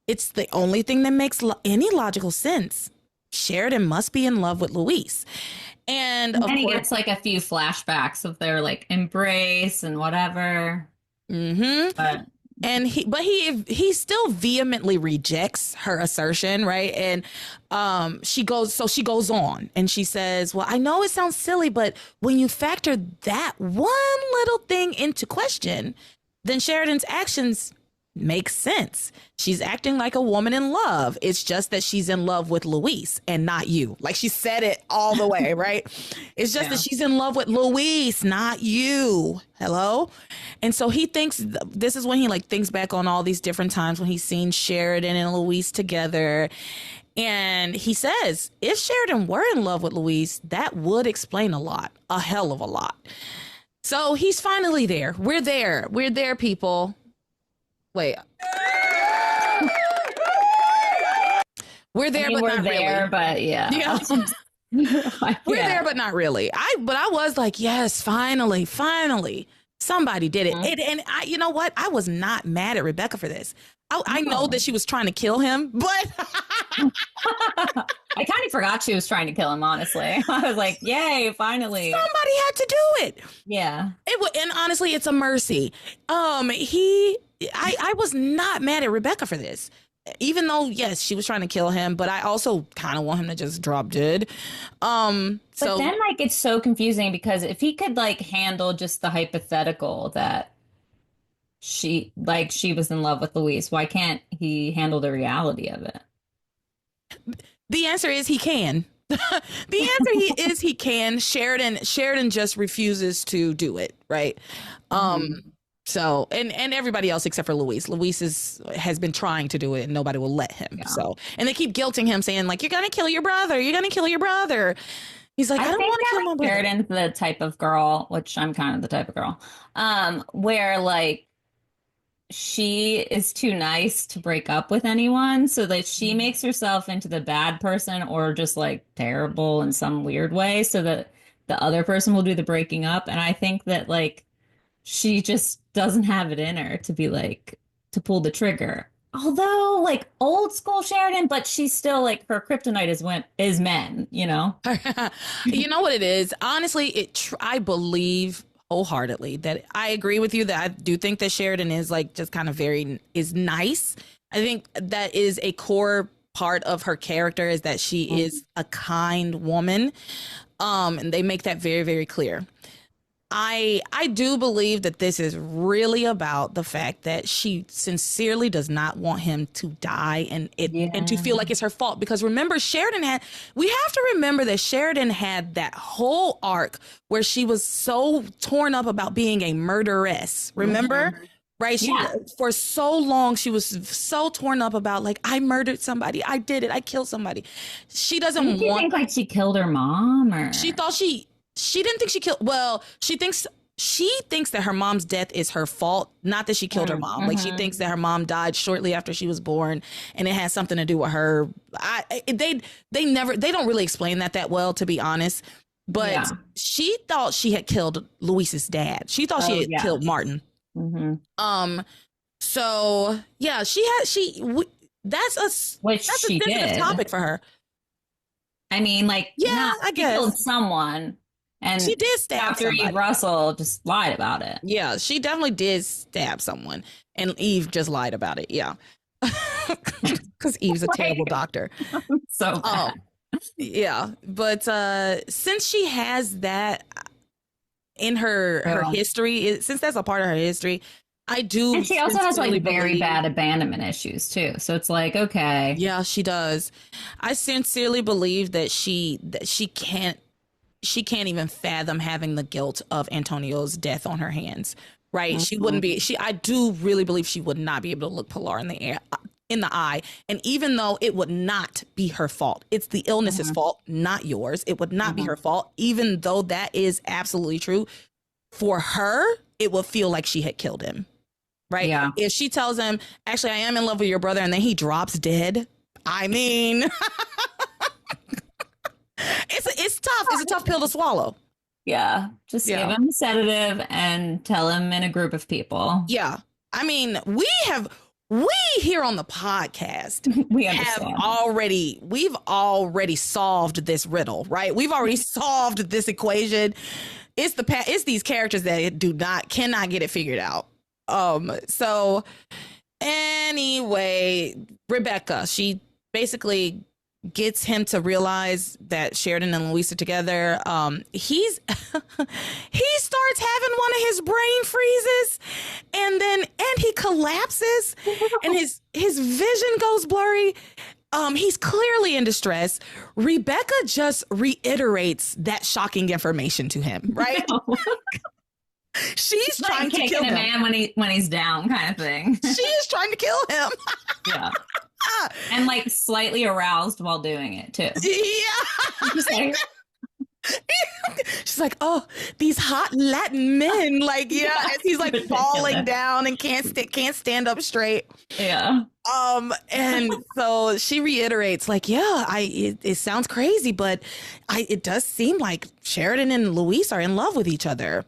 it's the only thing that makes any logical sense. Sheridan must be in love with Luis. And of he course, gets like a few flashbacks of their like embrace and whatever. But he still vehemently rejects her assertion, right? And she goes on and she says, well, I know it sounds silly, but when you factor that one little thing into question, then Sheridan's actions makes sense. She's acting like a woman in love. It's just that she's in love with Luis and not you. Like, she said it all the way, right? It's just that she's in love with Luis, not you. Hello? And so he thinks, this is when he like thinks back on all these different times when he's seen Sheridan and Luis together. And he says, if Sheridan were in love with Luis, that would explain a lot, a hell of a lot. So he's finally there. We're there, people. Wait. We're there, but not really. But yeah. We're there, but not really. But I was like, yes, finally, Somebody did it. And I, you know what? I was not mad at Rebecca for this. I know that she was trying to kill him, but I kind of forgot she was trying to kill him, honestly. I was like, yay, finally. somebody had to do it. Yeah. And honestly, it's a mercy. I was not mad at Rebecca for this. Even though, yes, she was trying to kill him, but I also kind of want him to just drop dead. But then, like, it's so confusing because if he could, like, handle just the hypothetical that she was in love with Luis, why can't he handle the reality of it? The answer is he can. The answer is he can. Sheridan just refuses to do it, right? So and everybody else except for Luis. Luis has been trying to do it and nobody will let him. Yeah. So and they keep guilting him, saying like, "You're gonna kill your brother. You're gonna kill your brother." He's like, "I don't want to kill my brother." Sheridan's the type of girl, which I'm kind of the type of girl, where like she is too nice to break up with anyone, so that she makes herself into the bad person or just like terrible in some weird way, so that the other person will do the breaking up. And I think that like she just doesn't have it in her to be like to pull the trigger. Although like old school Sheridan, but she's still like her kryptonite is men, you know? You know what it is? Honestly, I believe wholeheartedly that I agree with you that I do think that Sheridan is like just kind of is nice. I think that is a core part of her character, is that she is a kind woman. And they make that very, very clear. I do believe that this is really about the fact that she sincerely does not want him to die and to feel like it's her fault. Because remember, we have to remember that Sheridan had that whole arc where she was so torn up about being a murderess. Remember? Right? For so long, she was so torn up about like, I murdered somebody. I did it. I killed somebody. She doesn't want. You think like she killed her mom, or she thought she didn't think she killed. Well, she thinks that her mom's death is her fault, not that she killed her mom. Like she thinks that her mom died shortly after she was born, and it has something to do with her. They don't really explain that well, to be honest. But she thought she had killed Luis's dad. She thought she had killed Martin. So yeah, that's a sensitive topic for her. I mean, like, I guess killed someone. And she did stab Dr. Eve Russell just lied about it. Yeah, she definitely did stab someone. And Eve just lied about it. Yeah. Because Eve's a terrible doctor. So bad. Yeah. But since she has that in her history, since that's a part of her history, I do. And she also has like very bad abandonment issues too. So it's like, okay. Yeah, she does. I sincerely believe that she can't even fathom having the guilt of Antonio's death on her hands, right? She wouldn't be, I do really believe she would not be able to look Pilar in the eye. And even though it would not be her fault, it's the illness's fault, not yours. It would not be her fault, even though that is absolutely true. For her, it would feel like she had killed him, right? Yeah. If she tells him, actually, I am in love with your brother, and then he drops dead, I mean... It's tough. It's a tough pill to swallow. Yeah. Just give him a sedative and tell him in a group of people. Yeah. I mean, we here on the podcast we've already solved this riddle, right? We've already solved this equation. It's these characters that cannot get it figured out. So anyway, Rebecca, she basically gets him to realize that Sheridan and Luis are together. He starts having one of his brain freezes, and he collapses, and his vision goes blurry. He's clearly in distress. Rebecca just reiterates that shocking information to him, right? She's trying to kill him. A man when he's down, kind of thing. She is trying to kill him. Yeah. And like slightly aroused while doing it too. Yeah. She's like, oh, these hot Latin men, like, as he's like falling down and can't stand up straight. Yeah. And so she reiterates, like, it sounds crazy, but it does seem like Sheridan and Luis are in love with each other.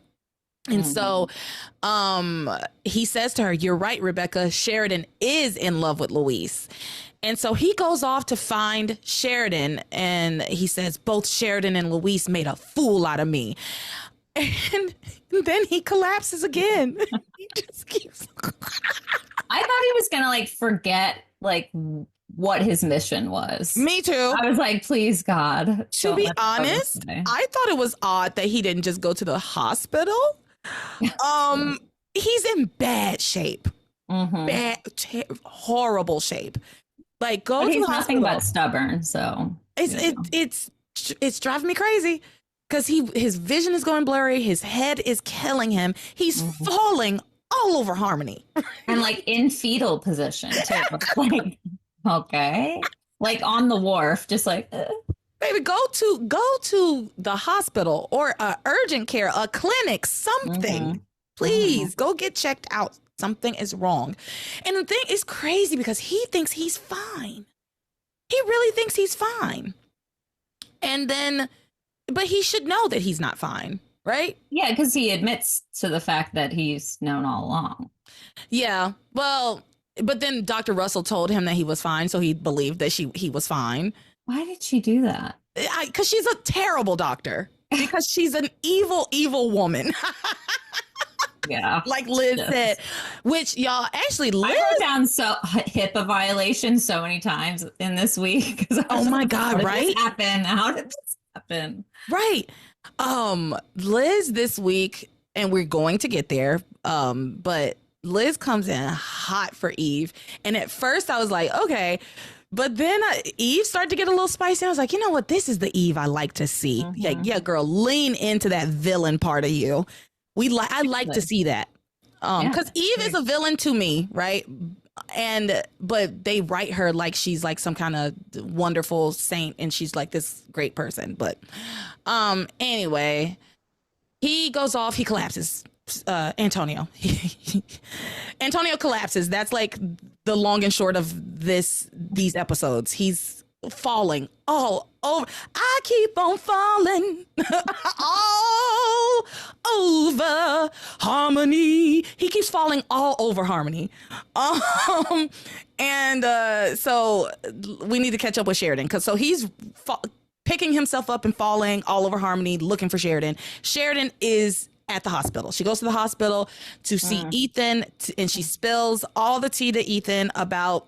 And so he says to her, "You're right, Rebecca. Sheridan is in love with Luis." And so he goes off to find Sheridan, and he says, "Both Sheridan and Luis made a fool out of me." And then he collapses again. He just keeps. I thought he was gonna like forget like what his mission was. Me too. I was like, please God. To be honest, I thought it was odd that he didn't just go to the hospital. He's in bad shape. Bad, horrible shape. Like, go to he's the nothing hospital. but stubborn, so it's driving me crazy because his vision is going blurry. His head is killing him. He's falling all over Harmony, and like in fetal position too. Like, okay, like on the wharf, just like. Baby, go to the hospital or urgent care, a clinic, something. Please go get checked out. Something is wrong. And the thing is crazy because he thinks he's fine. He really thinks he's fine. And then, but he should know that he's not fine, right? Yeah, because he admits to the fact that he's known all along. Yeah, well, but then Dr. Russell told him that he was fine, so he believed that he was fine. Why did she do that? Because she's a terrible doctor. Because she's an evil, evil woman. Yeah. Like Liz said, which y'all actually Liz. I wrote down HIPAA violations so many times in this week. Oh my God, right? How did this happen? Right. Liz this week, and we're going to get there. But Liz comes in hot for Eve. And at first I was like, okay. But then Eve started to get a little spicy. I was like, you know what? This is the Eve I like to see. Yeah, girl, lean into that villain part of you. I like to see that. Because Eve is a villain to me, right? But they write her like she's like some kind of wonderful saint and she's like this great person. But anyway, he goes off, he collapses. Antonio. Antonio collapses. That's like the long and short of these episodes. He's falling all over. I keep on falling all over Harmony. He keeps falling all over Harmony. So we need to catch up with Sheridan because he's picking himself up and falling all over Harmony, looking for Sheridan. Sheridan is at the hospital. She goes to the hospital to see Ethan, and she spills all the tea to Ethan about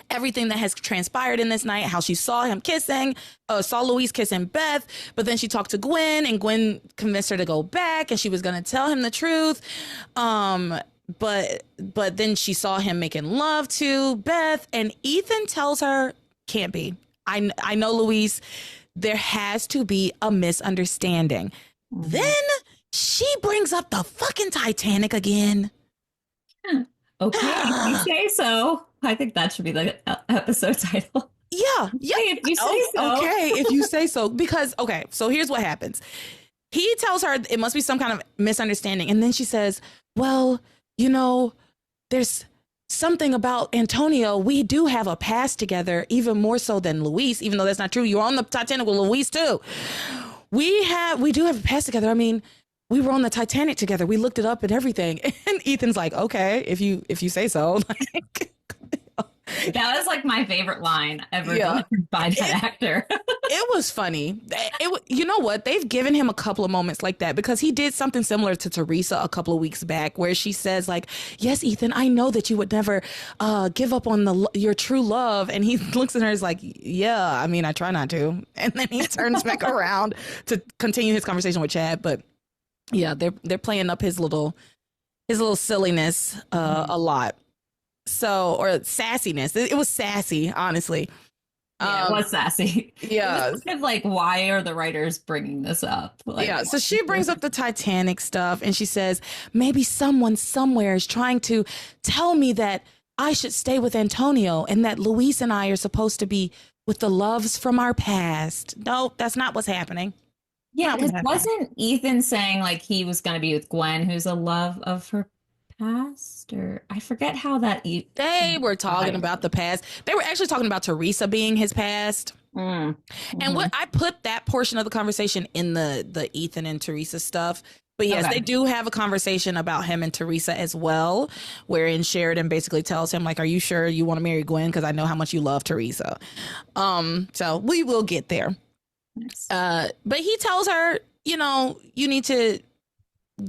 everything that has transpired in this night, how she saw Luis kissing Beth, but then she talked to Gwen, and Gwen convinced her to go back, and she was going to tell him the truth. But then she saw him making love to Beth, and Ethan tells her, can't be. I know, Luis, there has to be a misunderstanding. Then she brings up the fucking Titanic again. Okay, if you say so. I think that should be the episode title. Yeah. If you say so. Okay, if you say so. Because, okay, so here's what happens. He tells her it must be some kind of misunderstanding. And then she says, well, there's something about Antonio. We do have a past together, even more so than Luis, even though that's not true. You're on the Titanic with Luis, too. We do have a past together. I mean, we were on the Titanic together. We looked it up and everything. And Ethan's like, okay, if you say so. That was like my favorite line ever delivered by that actor. It was funny. You know what? They've given him a couple of moments like that because he did something similar to Teresa a couple of weeks back where she says like, yes, Ethan, I know that you would never give up on your true love. And he looks at her and is like, yeah, I mean, I try not to. And then he turns back around to continue his conversation with Chad. But yeah, they're playing up his little silliness a lot. So, or sassiness. It was sassy, honestly. Yeah, it was sassy. Yeah. It was kind of like, why are the writers bringing this up? Like, yeah. So she brings up the Titanic stuff and she says, maybe someone somewhere is trying to tell me that I should stay with Antonio and that Luis and I are supposed to be with the loves from our past. No, that's not what's happening. Yeah, because wasn't Ethan saying like he was going to be with Gwen, who's a love of her past, or I forget how that they were talking about the past. They were actually talking about Teresa being his past. And what I put that portion of the conversation in the Ethan and Teresa stuff But yes, Okay. they do have a conversation about him and Teresa as well, wherein Sheridan basically tells him, like, are you sure you want to marry Gwen? Because I know how much you love Teresa. So we will get there. Nice. But he tells her, you know, you need to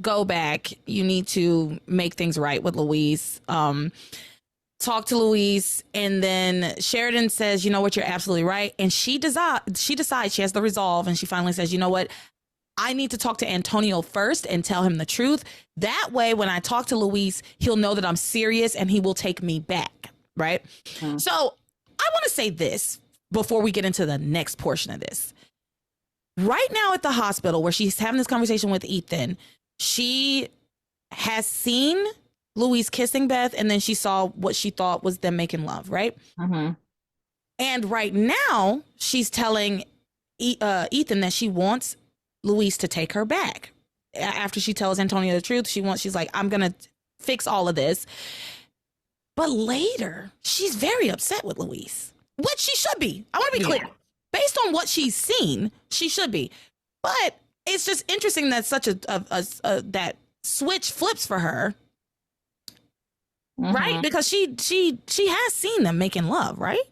go back. You need to make things right with Louise. Talk to Louise. And then Sheridan says, you know what, you're absolutely right. And she decides, she has the resolve, and she finally says, you know what, I need to talk to Antonio first and tell him the truth. That way, when I talk to Luis, he'll know that I'm serious and he will take me back. Right. So I want to say this before we get into the next portion of this. Right now at the hospital where she's having this conversation with Ethan, she has seen Luis kissing Beth, and then she saw what she thought was them making love. Right. And right now she's telling Ethan that she wants Luis to take her back. After she tells Antonio the truth, she's like, I'm gonna fix all of this. But later, she's very upset with Luis, which she should be. I want to be clear. Based on what she's seen, she should be. But it's just interesting that such a that switch flips for her, right? Because she has seen them making love, right?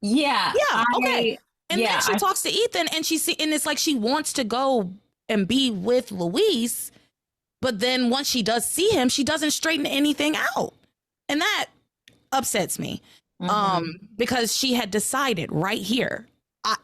Yeah. Okay. And then she talks to Ethan, and and it's like she wants to go and be with Luis, but then once she does see him, she doesn't straighten anything out, and that upsets me. Because she had decided right here,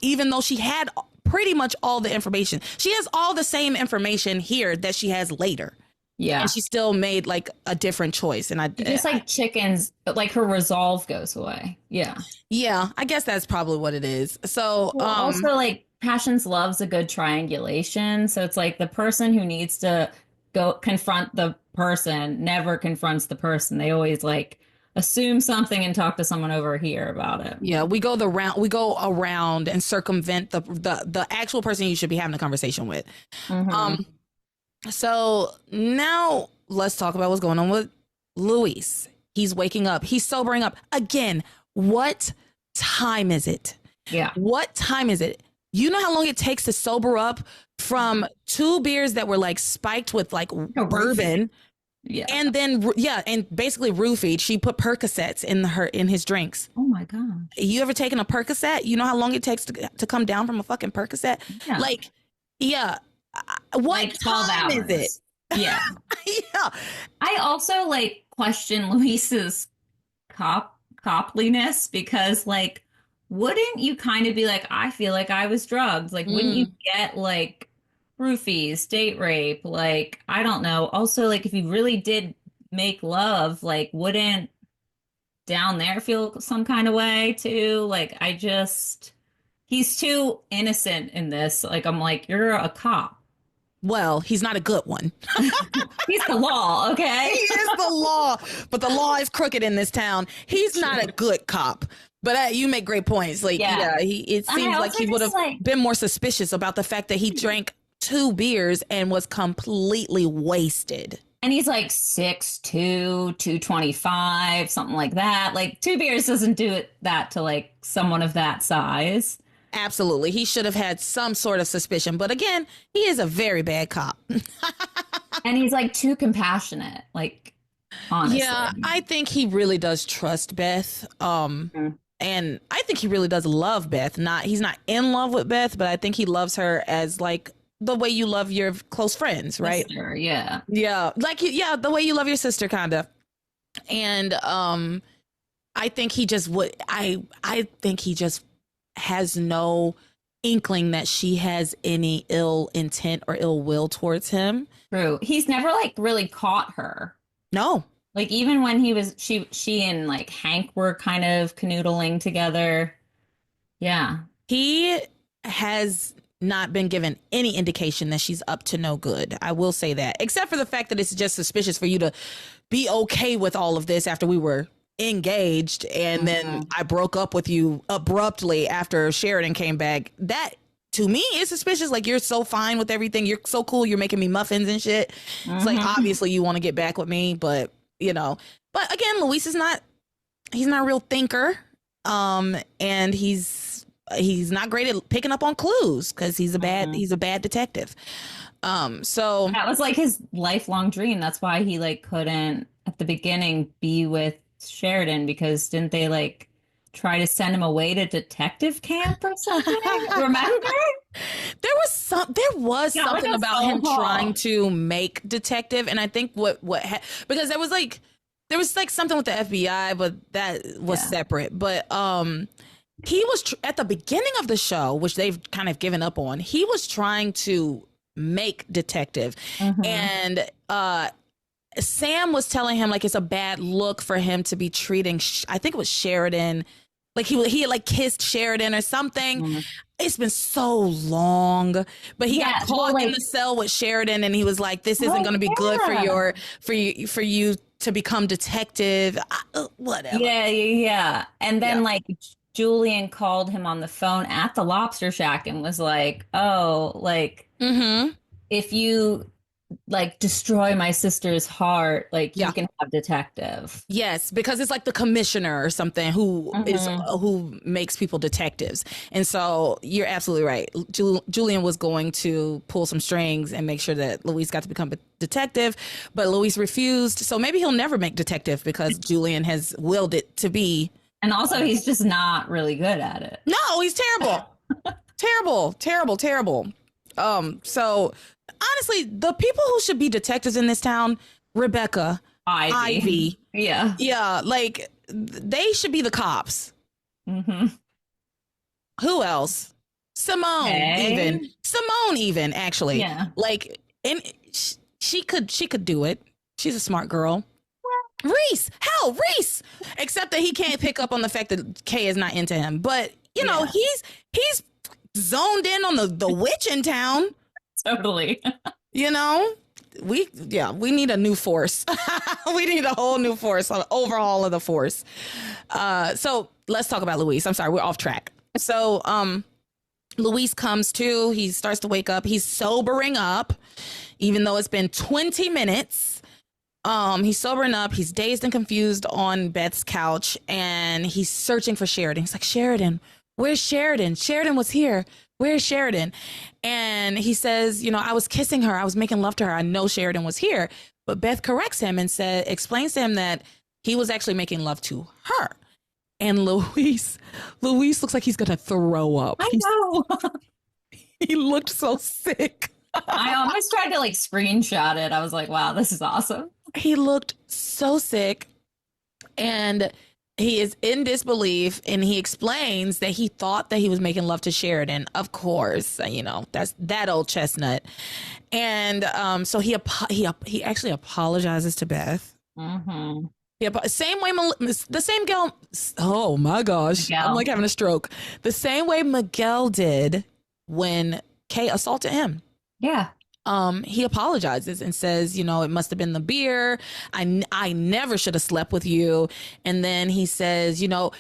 even though she had pretty much all the information, she has all the same information here that she has later. Yeah. And she still made like a different choice. And just like chickens, but like her resolve goes away. Yeah. Yeah. I guess that's probably what it is. So also like Passions loves a good triangulation. So it's like the person who needs to go confront the person never confronts the person. They always like assume something and talk to someone over here about it. Yeah. We go around and circumvent the actual person you should be having a conversation with. So now let's talk about what's going on with Luis. He's waking up. He's sobering up. Again, what time is it? Yeah. What time is it? You know how long it takes to sober up from 2 beers that were like spiked with like bourbon. Yeah. And then, and basically roofied. She put Percocets in his drinks. Oh my God. You ever taken a Percocet? You know how long it takes to come down from a fucking Percocet? Yeah. Like, yeah. What like 12 time hours. is it? Yeah. Yeah. I also like question Luis's copliness because like, wouldn't you kind of be like, I feel like I was drugged? Like, wouldn't you get like roofies, date rape? Like, I don't know. Also, like, if you really did make love, like, wouldn't down there feel some kind of way too? Like, he's too innocent in this. Like, I'm like, you're a cop. Well, he's not a good one. He's the law, okay? He is the law, but the law is crooked in this town. He's not a good cop. But you make great points. Like, it seems like he would have been more suspicious about the fact that he drank 2 beers and was completely wasted. And he's like 6'2", 225, something like that. Like 2 beers doesn't do that to like someone of that size. Absolutely. He should have had some sort of suspicion. But again, he is a very bad cop. And he's like too compassionate, like, honestly. Yeah, I think he really does trust Beth. And I think he really does love Beth. He's not in love with Beth, but I think he loves her as like the way you love your close friends, right? Sister, yeah. Yeah. Like, yeah, the way you love your sister, kind of. And I think he just I think he just has no inkling that she has any ill intent or ill will towards him. True. He's never like really caught her. No. Like even when she and like Hank were kind of canoodling together. Yeah. He has not been given any indication that she's up to no good. I will say that, except for the fact that it's just suspicious for you to be okay with all of this after we were engaged and then I broke up with you abruptly after Sheridan came back. That to me is suspicious. Like, you're so fine with everything, you're so cool, you're making me muffins and shit. It's like, obviously you want to get back with me, but you know. But again, Luis is he's not a real thinker, and he's not great at picking up on clues because he's a bad detective. So That was like his lifelong dream. That's why he like couldn't at the beginning be with Sheridan because didn't they like try to send him away to detective camp or something? Remember? there was Yeah, like something a about phone him call. trying to make detective, and I think because there was like something with the FBI, but that was Yeah. separate. But he was at the beginning of the show, which they've kind of given up on. He was trying to make detective, Hmm. and Sam was telling him like it's a bad look for him to be treating. I think it was Sheridan, like he had like kissed Sheridan or something. It's been so long, but he got Yeah. Well, caught in like, the cell with Sheridan, and he was like, "This isn't going to be good for yeah. for you to become detective." Whatever. Yeah, yeah, yeah. And Yeah. then like Julian called him on the phone at the Lobster Shack and was like, "Oh, like Mm-hmm. if you like destroy my sister's heart, like you Yeah. can have detective." Yes, because it's like the commissioner or something Hmm. who makes people detectives, and so you're absolutely right. Julian was going to pull some strings and make sure that Luis got to become a detective, but Luis refused. So maybe he'll never make detective because Julian has willed it to be. And also he's just not really good at it. No, he's terrible, terrible, terrible, terrible. So honestly, the people who should be detectives in this town, Rebecca, Ivy. Ivy, Yeah. yeah, like they should be the cops. Hmm. Who else? Okay. Simone even actually. Yeah. Like and she could do it. She's a smart girl. Reese, hell, Reese. Except that he can't pick up on the fact that Kay is not into him. But you know, Yeah. he's zoned in on the witch in town. Totally. You know, we need a new force. We need a whole new force, an overhaul of the force. So let's talk about Luis. I'm sorry, we're off track. So Luis comes to, he starts to wake up, he's sobering up, even though it's been 20 minutes. He's sobering up, he's dazed and confused on Beth's couch, and he's searching for Sheridan. He's like, Sheridan, where's Sheridan? Sheridan was here. Where's Sheridan? And he says, you know, I was kissing her. I was making love to her. I know Sheridan was here. But Beth corrects him and explains to him that he was actually making love to her. And Luis looks like he's gonna throw up. I know. He looked so sick. I almost tried to like screenshot it. I was like, wow, this is awesome. He looked so sick, and he is in disbelief, and he explains that he thought that he was making love to Sheridan. Of course, you know, that's that old chestnut. And so he actually apologizes to Beth. Hmm. Yeah, but same way the same girl. Oh my gosh, I'm Miguel. like having a stroke. The same way Miguel did when Kay assaulted him. Yeah. He apologizes and says, you know, it must have been the beer. I never should have slept with you. And then he says, you know,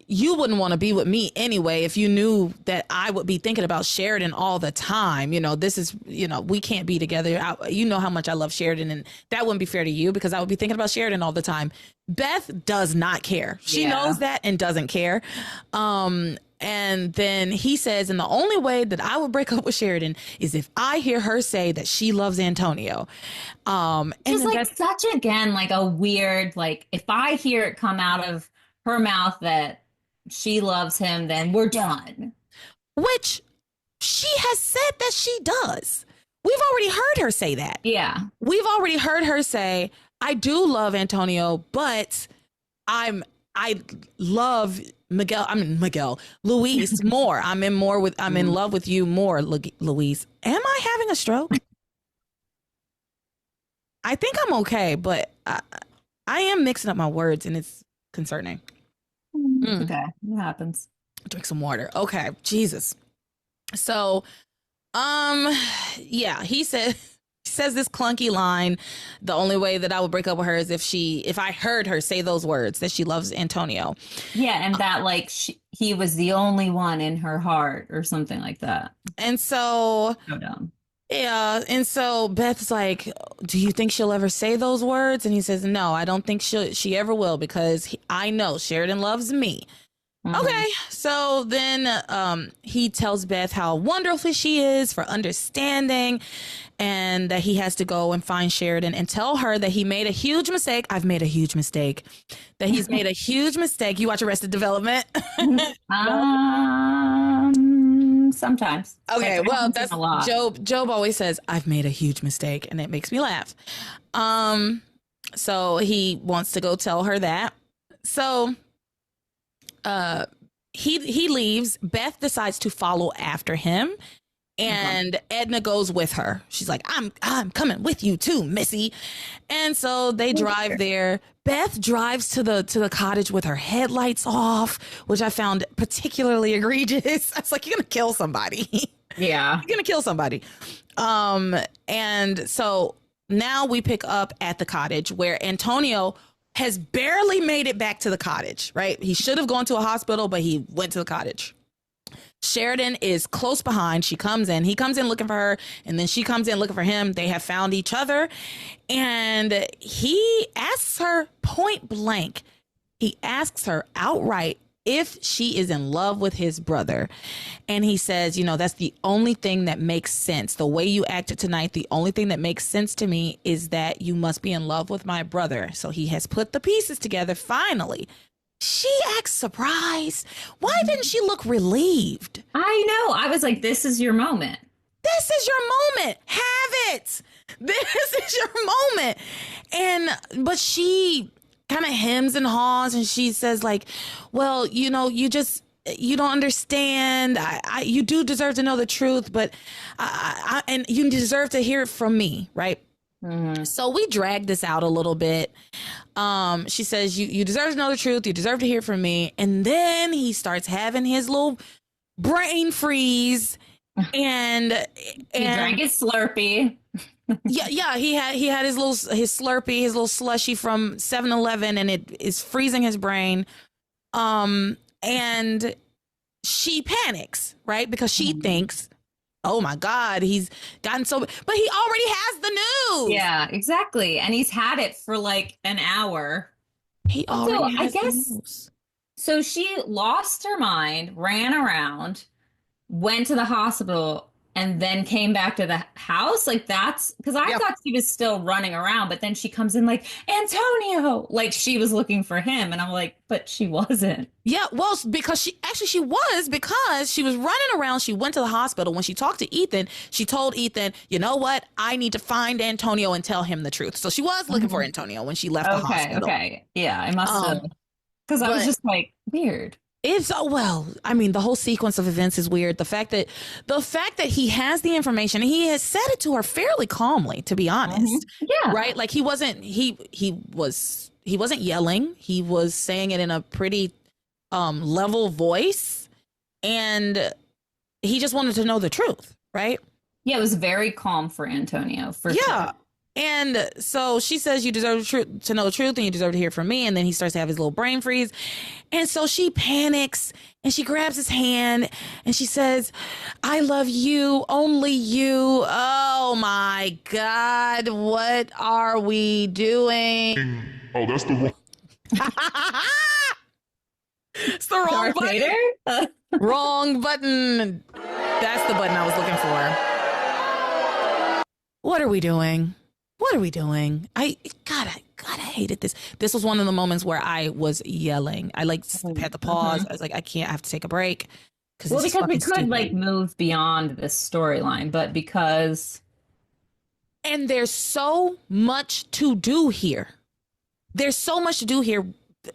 you wouldn't want to be with me anyway if you knew that I would be thinking about Sheridan all the time. You know, this is, you know, we can't be together. You know how much I love Sheridan, and that wouldn't be fair to you because I would be thinking about Sheridan all the time. Beth does not care. She Yeah. knows that and doesn't care. And then he says, and the only way that I would break up with Sheridan is if I hear her say that she loves Antonio. And Just then like such again, like a weird, like if I hear it come out of her mouth that she loves him, then we're done. which she has said that she does. We've already heard her say that. Yeah. We've already heard her say, I do love Antonio, but I love Luis more. I'm in love with you more, Luis. Am I having a stroke? I think I'm okay, but I am mixing up my words, and it's concerning. It's okay. It happens. Drink some water. Okay, Jesus. So, yeah, he says this clunky line. The only way that I would break up with her is if I heard her say those words that she loves Antonio. Yeah, and that like he was the only one in her heart or something like that. And so, So dumb. yeah, and so Beth's like, "Do you think she'll ever say those words?" And he says, "No, I don't think she ever will because I know Sheridan loves me." Okay, so then he tells Beth how wonderful she is for understanding, and that he has to go and find Sheridan and tell her that he made a huge mistake. I've made a huge mistake. That he's made a huge mistake. You watch Arrested Development? Sometimes. Okay, Like, well, that's a lot. Job always says, I've made a huge mistake, and it makes me laugh. So he wants to go tell her that. So he leaves. Beth decides to follow after him, and Edna goes with her. She's like, I'm coming with you too, Missy. And so they drive there. Beth drives to the cottage with her headlights off, which I found particularly egregious. I was like, you're gonna kill somebody. Yeah. You're gonna kill somebody. And so now we pick up at the cottage where Antonio has barely made it back to the cottage, right? He should have gone to a hospital, but he went to the cottage. Sheridan is close behind. She comes in. He comes in looking for her, and then she comes in looking for him. They have found each other, and he asks her point blank. He asks her outright if she is in love with his brother. And he says, you know, that's the only thing that makes sense. The way you acted tonight, the only thing that makes sense to me is that you must be in love with my brother. So he has put the pieces together finally. She acts surprised. Why didn't she look relieved? I know. I was like, this is your moment. This is your moment. Have it. This is your moment. But she kind of hems and haws, and she says like, well, you know, you don't understand. You do deserve to know the truth, but and you deserve to hear it from me. Right. Mm-hmm. So we drag this out a little bit. She says, you deserve to know the truth. You deserve to hear from me. And then he starts having his little brain freeze, and he drank his Slurpee. yeah. He had his Slurpee, his little slushy from 7-Eleven, and it is freezing his brain. And she panics, right? Because she thinks, oh my God, he's gotten so, but he already has the news. Yeah, exactly. And he's had it for like an hour. He already has the news. So she lost her mind, ran around, went to the hospital, and then came back to the house. Like that's because I thought she was still running around, but then she comes in like, Antonio, like she was looking for him. And I'm like, but she wasn't. Yeah, well, because she was running around. She went to the hospital. When she talked to Ethan, she told Ethan, you know what? I need to find Antonio and tell him the truth. So she was looking for Antonio when she left the hospital. Okay. Yeah, I must have. Because I was just like, weird. It's I mean, the whole sequence of events is weird. The fact that he has the information, he has said it to her fairly calmly, to be honest. Yeah. Right. Like he wasn't yelling. He was saying it in a pretty level voice, and he just wanted to know the truth. Right. Yeah. It was very calm for Antonio. Sure. And so she says, you deserve to know the truth, and you deserve to hear from me. And then he starts to have his little brain freeze. And so she panics, and she grabs his hand, and she says, I love you, only you. Oh my God, what are we doing? Oh, that's the wrong. It's the wrong button. Wrong button. That's the button I was looking for. What are we doing? What are we doing? I hated this. This was one of the moments where I was yelling. I had to pause. I was like, I have to take a break. Because we could stupid. Move beyond this storyline, but and there's so much to do here.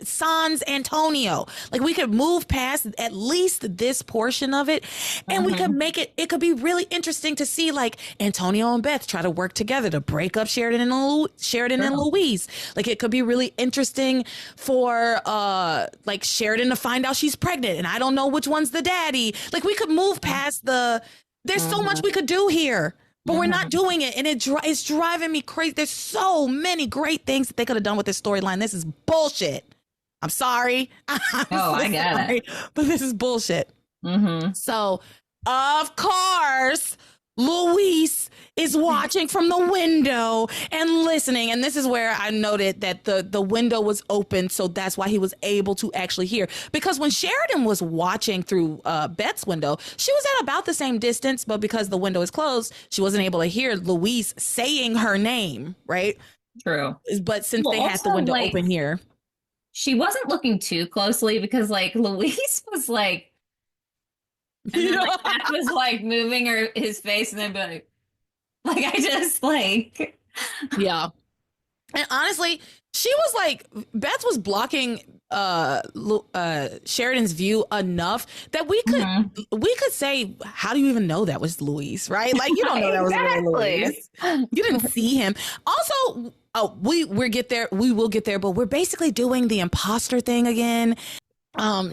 Sans Antonio. Like we could move past at least this portion of it, and we could make it could be really interesting to see like Antonio and Beth try to work together to break up Sheridan and Louise. Like it could be really interesting for like Sheridan to find out she's pregnant and I don't know which one's the daddy. Like we could move past there's so much we could do here. But we're not doing it, and it's driving me crazy. There's so many great things that they could have done with this storyline. This is bullshit. I'm sorry. I get it. But this is bullshit. So, of course, Luis is watching from the window and listening. And this is where I noted that the window was open. So that's why he was able to actually hear. Because when Sheridan was watching through Beth's window, she was at about the same distance. But because the window is closed, she wasn't able to hear Luis saying her name. Right. True. But since they had the window open here. She wasn't looking too closely because like Luis was like, and then like Beth was like moving his face and then be like I just like yeah. And honestly, she was like Beth was blocking Sheridan's view enough that we could say, how do you even know that was Luis, right? Like you don't know that was really Luis. You didn't see him. Also, we will get there, but we're basically doing the imposter thing again.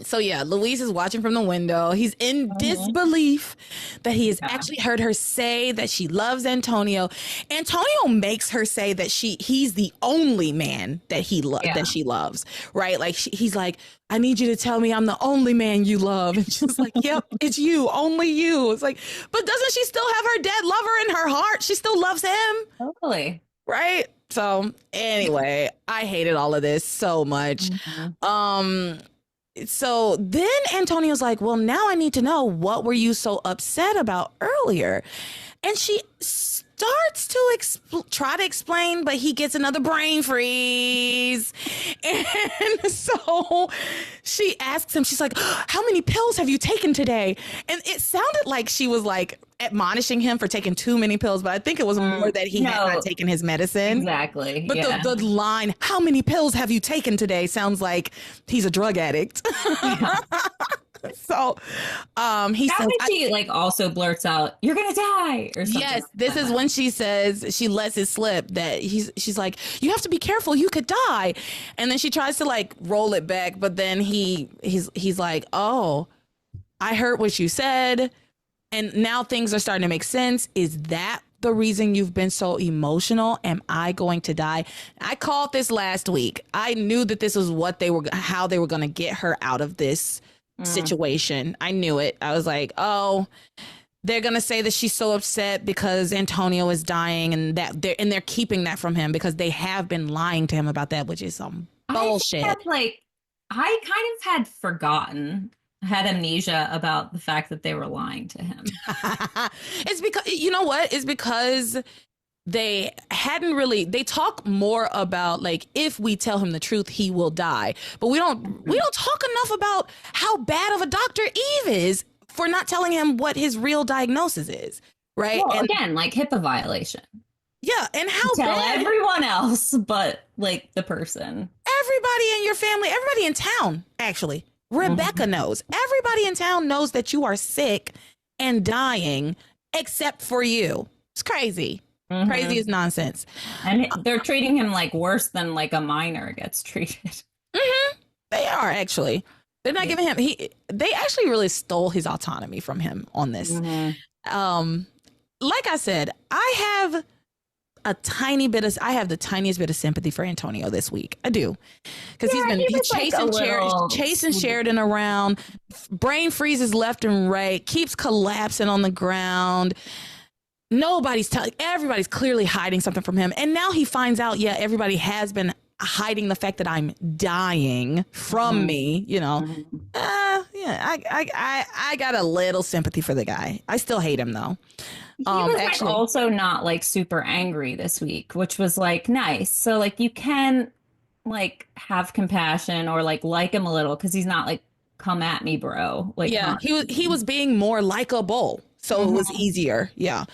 So yeah, Luis is watching from the window. He's in disbelief that he has actually heard her say that she loves Antonio. Antonio makes her say that he's the only man that that she loves, right? Like he's like, I need you to tell me I'm the only man you love. And she's like, yep, it's you, only you. It's like, but doesn't she still have her dead lover in her heart? She still loves him. Totally. Right? So anyway, I hated all of this so much. So then Antonio's like, well, now I need to know, what were you so upset about earlier? And she starts to try to explain, but he gets another brain freeze. And so she asks him, she's like, how many pills have you taken today? And it sounded like she was like admonishing him for taking too many pills, but I think it was more that he had not taken his medicine. Exactly. But the line, how many pills have you taken today, sounds like he's a drug addict. So he says, she like also blurts out, you're gonna die or something. Yes, this is when she says, she lets it slip that she's like, you have to be careful, you could die. And then she tries to like roll it back, but then he's like, oh, I heard what you said, and now things are starting to make sense. Is that the reason you've been so emotional? Am I going to die? I called this last week. I knew that this was how they were going to get her out of this situation. I knew it. I was like, oh, they're going to say that she's so upset because Antonio is dying, and that they're keeping that from him because they have been lying to him about that, which is some bullshit. I kind of had forgotten. Had amnesia about the fact that they were lying to him. It's because, you know what? It's because they talk more about like, if we tell him the truth, he will die. But we don't talk enough about how bad of a Dr. Eve is for not telling him what his real diagnosis is. Right. Well, and again, like HIPAA violation. Yeah. And how tell bad everyone else, but like the person. Everybody in your family, everybody in town, actually. Rebecca knows. Everybody in town knows that you are sick and dying, except for you. It's crazy. Crazy as nonsense. And they're treating him like worse than like a minor gets treated. They are, actually. They're not giving him. They actually really stole his autonomy from him on this. Like I said, I have the tiniest bit of sympathy for Antonio this week. I do, because he's been chasing Sheridan around, brain freezes left and right, keeps collapsing on the ground. Everybody's clearly hiding something from him, and now he finds out. Yeah, everybody has been hiding the fact that I'm dying from me. You know, I got a little sympathy for the guy. I still hate him though. He was actually also not like super angry this week, which was like nice. So like you can like have compassion or like him a little, because he's not like, come at me, bro. Like, yeah, he was being more likable, so it was easier. Yeah,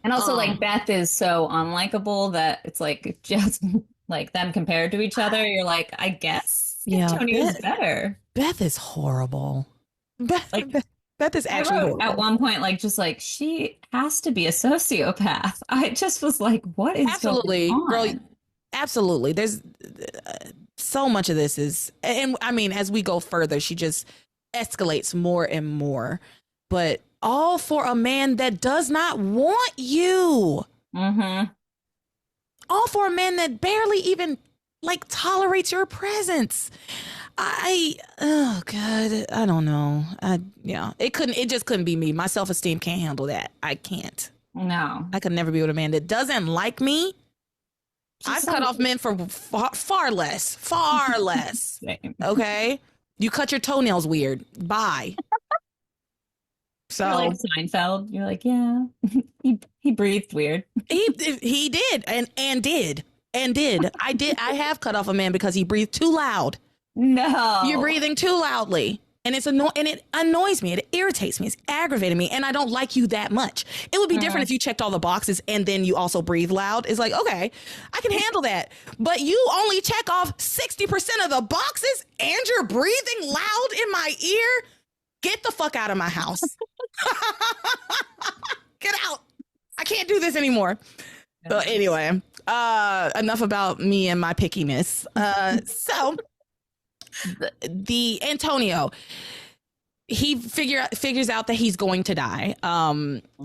and also like Beth is so unlikable that it's like just like them compared to each other. You're like, I guess Antonio's better. Beth is horrible. Beth is actually at one point, like, just like, she has to be a sociopath. I just was like, what is going on? Girl, absolutely. There's so much of this is, and I mean, as we go further, she just escalates more and more, but all for a man that does not want you. All for a man that barely even like tolerates your presence. Oh God, I don't know. It just couldn't be me. My self-esteem can't handle that. I can't. No. I could never be with a man that doesn't like me. I've cut off men for far less. Far less. Same. Okay? You cut your toenails weird. Bye. So You're like Seinfeld. You're like, yeah, he breathed weird. he did and did. I have cut off a man because he breathed too loud. No, You're breathing too loudly. And it annoys me. It irritates me. It's aggravating me. And I don't like you that much. It would be different if you checked all the boxes and then you also breathe loud. It's like, okay, I can handle that. But you only check off 60% of the boxes and you're breathing loud in my ear. Get the fuck out of my house. Get out. I can't do this anymore. So anyway, enough about me and my pickiness. So the Antonio, he figures out that he's going to die.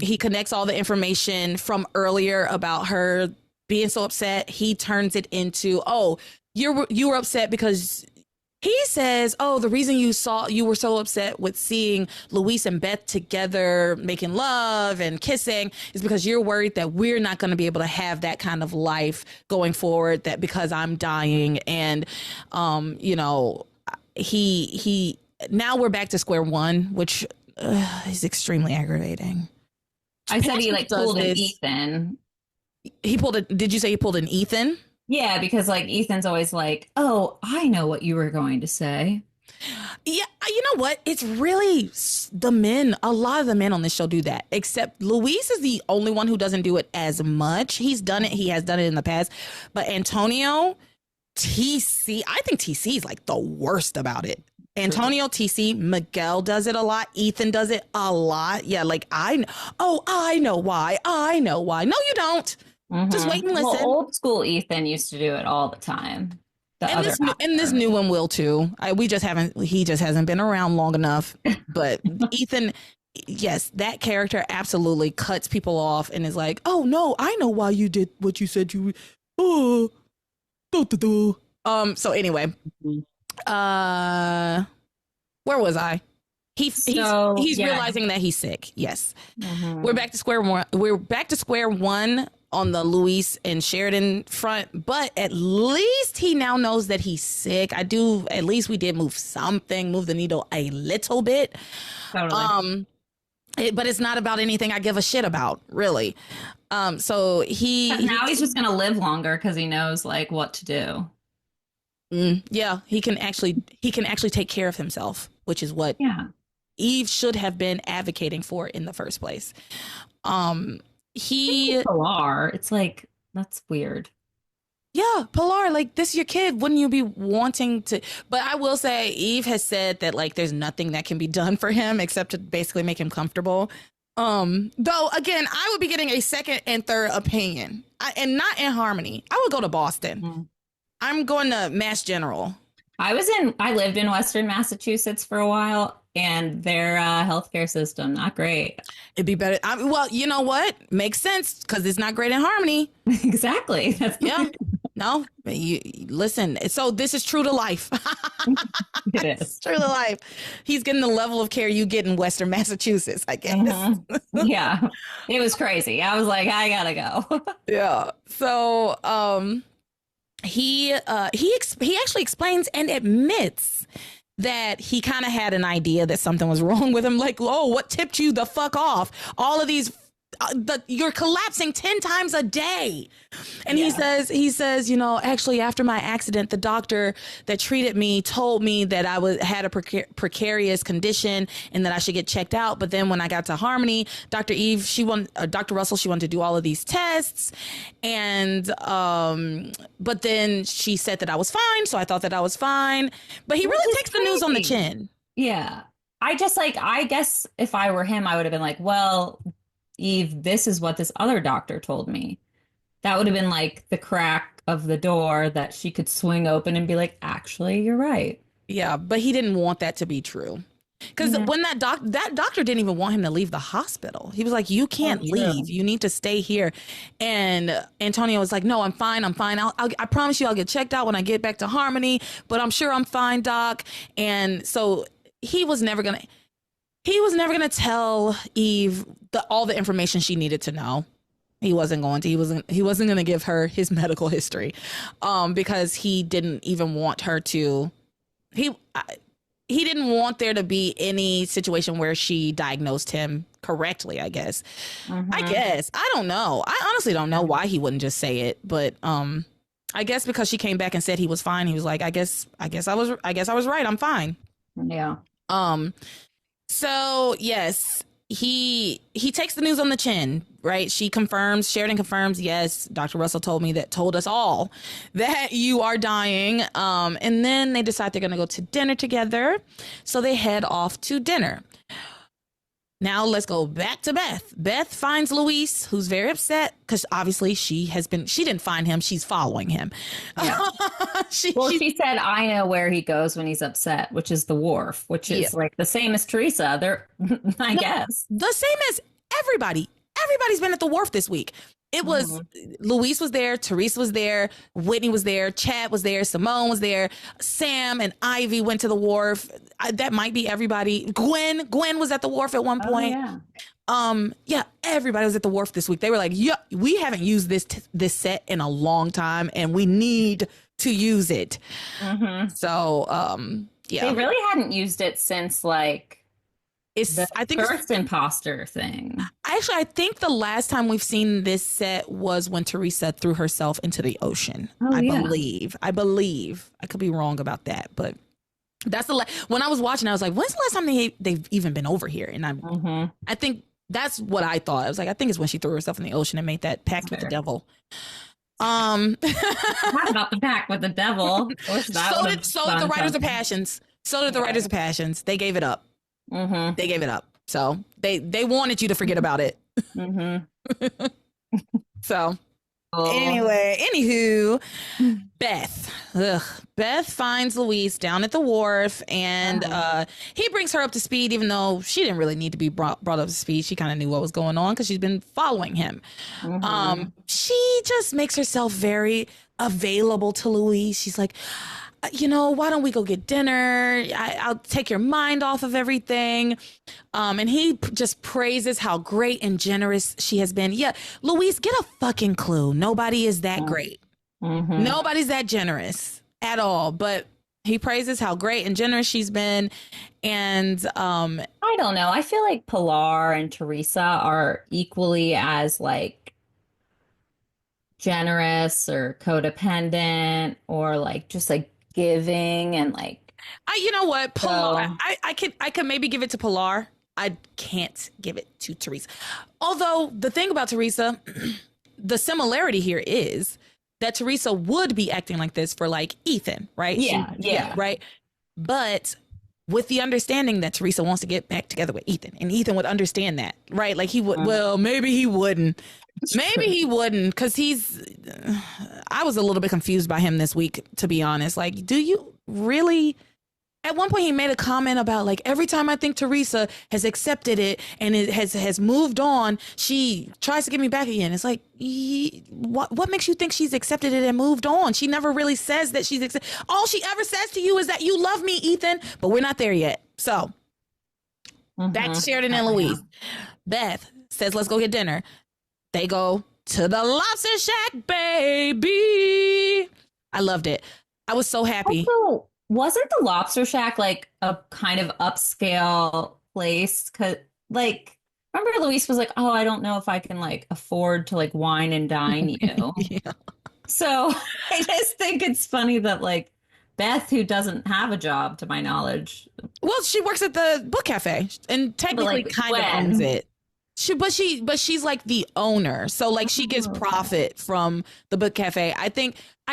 He connects all the information from earlier about her being so upset. He turns it into, oh, you were upset because he says, oh, the reason you were so upset with seeing Luis and Beth together making love and kissing is because you're worried that we're not going to be able to have that kind of life going forward, that because I'm dying. And, you know, he now we're back to square one, which is extremely aggravating. I said he like pulled an Ethan. Did you say he pulled an Ethan? Yeah, because like Ethan's always like, oh, I know what you were going to say. Yeah, you know what? It's really the men. A lot of the men on this show do that, except Luis is the only one who doesn't do it as much. He's done it. He has done it in the past. But Antonio, TC, I think TC is like the worst about it. Antonio, TC, Miguel does it a lot. Ethan does it a lot. Yeah, like I know why. No, you don't. Just wait and listen. Well, old school Ethan used to do it all the time. And this new one will too. He just hasn't been around long enough. But Ethan, yes, that character absolutely cuts people off and is like, oh no, I know why you did what you said you. Oh, So anyway, where was I? He's realizing that he's sick. Yes, we're back to square one. We're back to square one on the Luis and Sheridan front, but at least he now knows that he's sick. At least we did move the needle a little bit. Totally. But it's not about anything I give a shit about, really. So now he's just gonna live longer because he knows like what to do. Yeah, he can actually take care of himself, which is what Eve should have been advocating for in the first place. Pilar, it's like, that's weird. Yeah, Pilar, like, this is your kid. Wouldn't you be wanting to? But I will say, Eve has said that like there's nothing that can be done for him except to basically make him comfortable. Though again, I would be getting a second and third opinion, and not in Harmony. I would go to Boston. I'm going to Mass General. I lived in Western Massachusetts for a while, and their healthcare system, not great. It'd be better. Well, you know what? Makes sense because it's not great in Harmony. Exactly. Yeah. No, you listen. So this is true to life. It is true to life. He's getting the level of care you get in Western Massachusetts, I guess. Yeah, it was crazy. I was like, I gotta go. Yeah. So, he actually explains and admits that he kind of had an idea that something was wrong with him. Like, oh, what tipped you the fuck off? All of these, you're collapsing 10 times a day. And he says, you know, actually after my accident, the doctor that treated me told me that I had a precarious condition and that I should get checked out. But then when I got to Harmony, Dr. Russell, she wanted to do all of these tests. And, but then she said that I was fine. So I thought that I was fine, but he really takes the news on the chin. Yeah. I guess if I were him, I would have been like, well, Eve, this is what this other doctor told me. That would have been like the crack of the door that she could swing open and be like, actually, you're right. Yeah, but he didn't want that to be true. Because when that doctor didn't even want him to leave the hospital. He was like, you can't leave. You need to stay here. And Antonio was like, no, I'm fine. I promise you I'll get checked out when I get back to Harmony, but I'm sure I'm fine, doc. And so he was never going to. he was never going to tell Eve all the information she needed to know. He wasn't going to. He wasn't going to give her his medical history, because he didn't even want her to. He didn't want there to be any situation where she diagnosed him correctly. I guess. I don't know. I honestly don't know why he wouldn't just say it, but I guess because she came back and said he was fine. He was like, I guess I was right. I'm fine. Yeah. So yes, he takes the news on the chin, right? Sheridan confirms, yes, Dr. Russell told us all that you are dying. And then they decide they're going to go to dinner together. So they head off to dinner. Now let's go back to Beth. Beth finds Luis, who's very upset because obviously she didn't find him. She's following him. Yeah. she said, I know where he goes when he's upset, which is the wharf, which is like the same as Teresa. I guess. The same as everybody. Everybody's been at the wharf this week. It was Luis was there, Teresa was there, Whitney was there, Chad was there, Simone was there, Sam and Ivy went to the wharf. That might be everybody. Gwen was at the wharf at one point. Everybody was at the wharf this week. They were like, yeah, we haven't used this set in a long time and we need to use it. So they really hadn't used it since like I think first imposter thing. Actually, I think the last time we've seen this set was when Teresa threw herself into the ocean. I believe. I could be wrong about that, but that's when I was watching, I was like, when's the last time they've even been over here? And I think that's what I thought. I was like, I think it's when she threw herself in the ocean and made that pact with the devil. Not about the pact with the devil. So did the Writers of Passions. So did the Writers of Passions. They gave it up. They gave it up. So they wanted you to forget about it. So anywho, Beth finds Luis down at the wharf and he brings her up to speed, even though she didn't really need to be brought up to speed. She kind of knew what was going on because she's been following him. She just makes herself very available to Luis. She's like, why don't we go get dinner? I'll take your mind off of everything. And he just praises how great and generous she has been. Yeah, Luis, get a fucking clue. Nobody is that great. Nobody's that generous at all. But he praises how great and generous she's been. And I don't know. I feel like Pilar and Teresa are equally as like generous or codependent or like just like giving and like you know what, Pilar, I could maybe give it to Pilar. I can't give it to Teresa. Although the thing about Teresa, the similarity here is that Teresa would be acting like this for like Ethan, right? Yeah, right. But with the understanding that Teresa wants to get back together with Ethan, and Ethan would understand that, right? Like he would. Well, maybe he wouldn't. Maybe he wouldn't, because I was a little bit confused by him this week, to be honest. Like, do you really? At one point, he made a comment about like, every time I think Teresa has accepted it and it has moved on, she tries to get me back again. It's like, what makes you think she's accepted it and moved on? She never really says that she's accepted. All she ever says to you is that you love me, Ethan, but we're not there yet. So back to Sheridan and Louise. Beth says, let's go get dinner. They go to the Lobster Shack, baby. I loved it. I was so happy. Also, wasn't the Lobster Shack like a kind of upscale place? Cause like, remember Luis was like, oh, I don't know if I can like afford to like wine and dine you. Yeah. So I just think it's funny that like Beth, who doesn't have a job to my knowledge. Well, she works at the book cafe and technically like, kind of owns it. But she's like the owner. So like she gets profit from the book cafe. I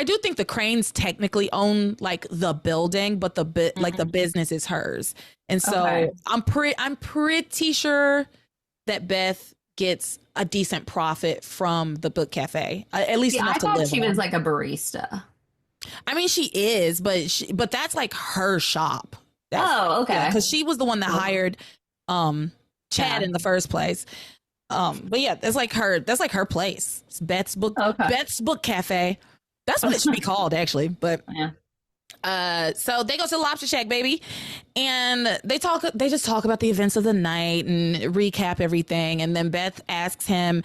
do think the Cranes technically own like the building, but like the business is hers. And so I'm pretty sure that Beth gets a decent profit from the book cafe, at least enough to live on. She was like a barista. I mean, she is, but that's like her shop. Okay. Because she was the one that hired Chad in the first place. But yeah, that's like her place. It's Beth's book Cafe. That's what it should be called, actually. But So they go to the Lobster Shack, baby, and they just talk about the events of the night and recap everything. And then Beth asks him,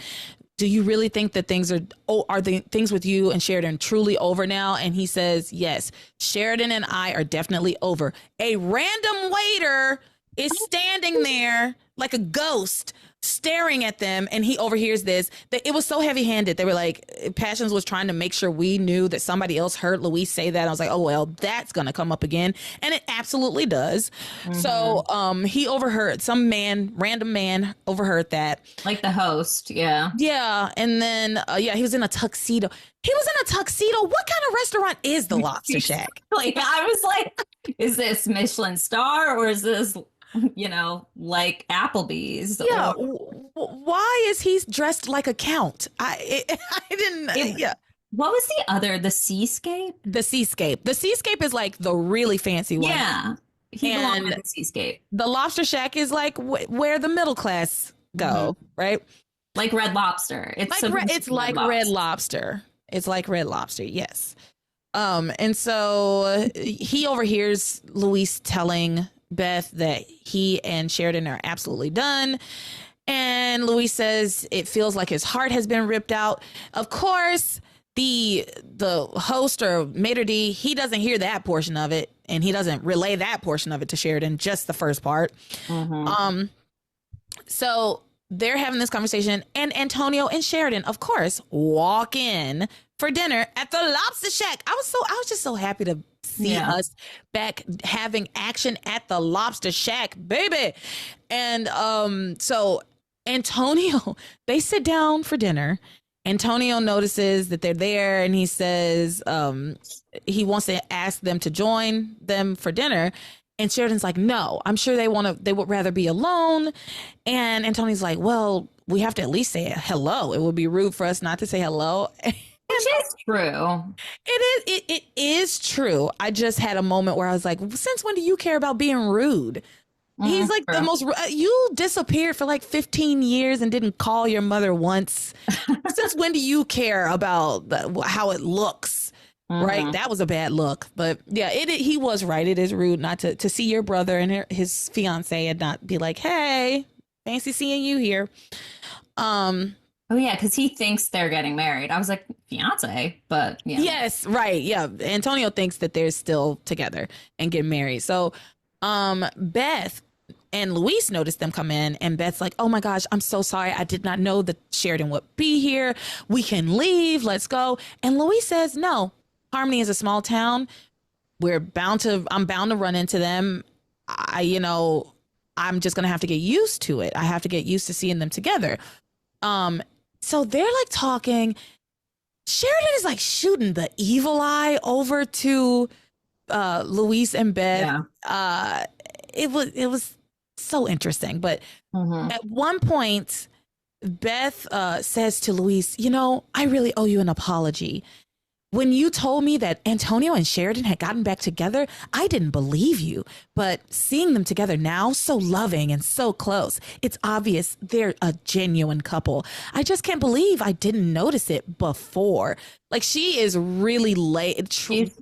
do you really think that are the things with you and Sheridan truly over now? And he says, yes, Sheridan and I are definitely over. A random waiter is standing there like a ghost staring at them, and he overhears this. It was so heavy-handed. They were like, Passions was trying to make sure we knew that somebody else heard Luis say that. I was like, oh well, that's gonna come up again, and it absolutely does. So he overheard, random man overheard that, like the host. Yeah, and then he was in a tuxedo. What kind of restaurant is the Lobster Shack? Like, I was like, is this Michelin star, or is this, like Applebee's? Yeah. Why is he dressed like a count? I didn't. Yeah. What was the other? The Seascape? The Seascape. The Seascape is like the really fancy one. Yeah. He belonged at the Seascape. The Lobster Shack is like where the middle class go, right? Like Red Lobster. It's like Red Lobster. It's like Red Lobster. Yes. And so he overhears Luis telling Beth that he and Sheridan are absolutely done. And Luis says it feels like his heart has been ripped out. Of course, the host or maitre d', he doesn't hear that portion of it, and he doesn't relay that portion of it to Sheridan, just the first part. So they're having this conversation, and Antonio and Sheridan, of course, walk in for dinner at the Lobster Shack. I was just so happy to see us back having action at the Lobster Shack, baby. And so Antonio, they sit down for dinner. Antonio notices that they're there, and he says he wants to ask them to join them for dinner. And Sheridan's like, no, I'm sure they would rather be alone. And Antonio's like, well, we have to at least say hello. It would be rude for us not to say hello. Which is true. It is true. I just had a moment where I was like, since when do you care about being rude? He's like the most, you disappeared for like 15 years and didn't call your mother once. Since when do you care about how it looks? Right. That was a bad look. But yeah, he was right. It is rude not to see your brother and his fiance and not be like, hey, fancy seeing you here. Oh, yeah, because he thinks they're getting married. I was like, fiance, but yeah. Yes, right. Yeah. Antonio thinks that they're still together and getting married. So Beth and Luis noticed them come in, and Beth's like, oh my gosh, I'm so sorry. I did not know that Sheridan would be here. We can leave. Let's go. And Luis says, no, Harmony is a small town. I'm bound to run into them. I'm just going to have to get used to it. I have to get used to seeing them together. So they're like talking. Sheridan is like shooting the evil eye over to Luis and Beth. Yeah. It was so interesting. But at one point, Beth says to Luis, I really owe you an apology. When you told me that Antonio and Sheridan had gotten back together, I didn't believe you. But seeing them together now, so loving and so close, it's obvious they're a genuine couple. I just can't believe I didn't notice it before. Like, she is really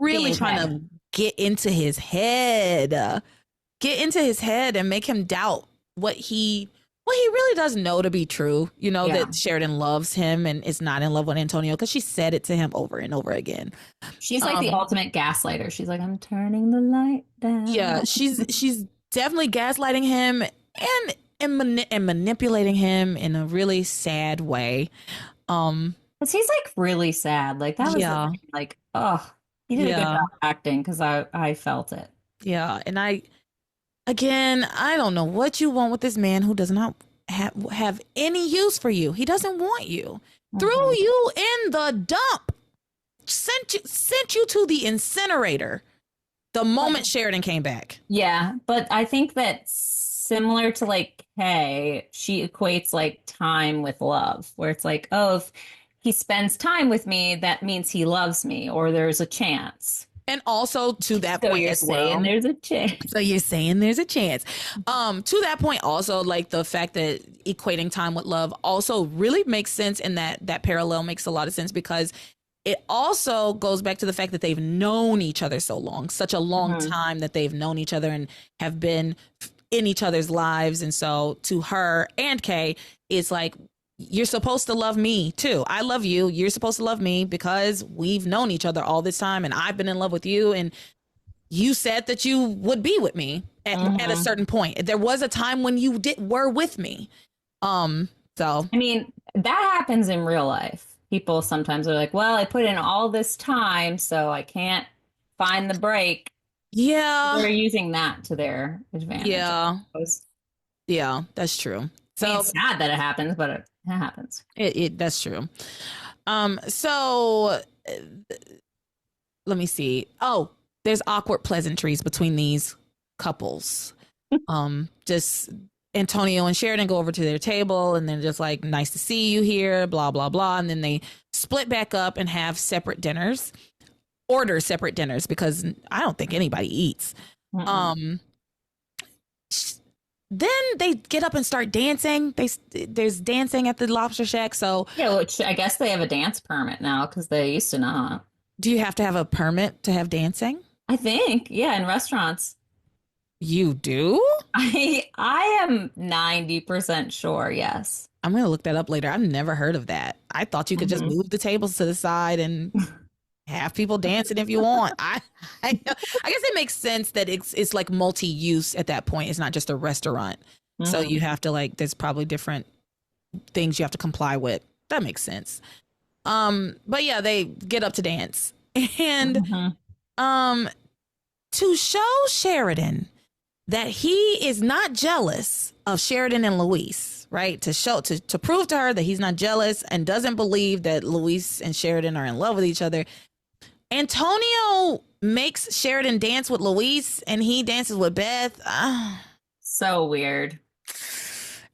really trying to get into his head, and make him doubt what he really does know to be true, that Sheridan loves him and is not in love with Antonio, because she said it to him over and over again. She's like the ultimate gaslighter. She's like, I'm turning the light down. Yeah, she's definitely gaslighting him and manipulating him in a really sad way. Because he's like really sad. Like, that was like, oh, he did a good job acting, because I felt it. Yeah, and I don't know what you want with this man who does not have any use for you. He doesn't want you. Threw you in the dump. Sent you to the incinerator the moment Sheridan came back. Yeah, but I think that similar to like Kay, she equates like time with love, where it's like, oh, if he spends time with me, that means he loves me, or there's a chance. And also to that point as well. So you're saying there's a chance. So you're saying there's a chance. To that point also, like the fact that equating time with love also really makes sense, and that parallel makes a lot of sense, because it also goes back to the fact that they've known each other so long, such a long time that they've known each other and have been in each other's lives. And so to her and Kay, it's like, you're supposed to love me too. I love you. You're supposed to love me because we've known each other all this time and I've been in love with you. And you said that you would be with me at a certain point. There was a time when you were with me. So I mean, that happens in real life. People sometimes are like, well, I put in all this time, so I can't find the break. Yeah. They're using that to their advantage. Yeah. Yeah, that's true. So it's sad that it happens, but it happens. That's true. So let me see. Oh, there's awkward pleasantries between these couples. Just Antonio and Sheridan go over to their table and they're just like, nice to see you here, blah, blah, blah. And then they split back up and have separate dinners, order separate dinners because I don't think anybody eats. Then they get up and start dancing. There's dancing at the Lobster Shack. So yeah, which I guess they have a dance permit now because they used to not. Do you have to have a permit to have dancing? I think, yeah, in restaurants. You do? I am 90% sure, yes. I'm going to look that up later. I've never heard of that. I thought you could just move the tables to the side and have people dancing if you want. I guess it makes sense that it's like multi-use at that point. It's not just a restaurant. So you have to like, there's probably different things you have to comply with. That makes sense. But yeah, they get up to dance. And to show Sheridan that he is not jealous of Sheridan and Luis, right? To prove to her that he's not jealous and doesn't believe that Luis and Sheridan are in love with each other. Antonio makes Sheridan dance with Luis and he dances with Beth. So weird.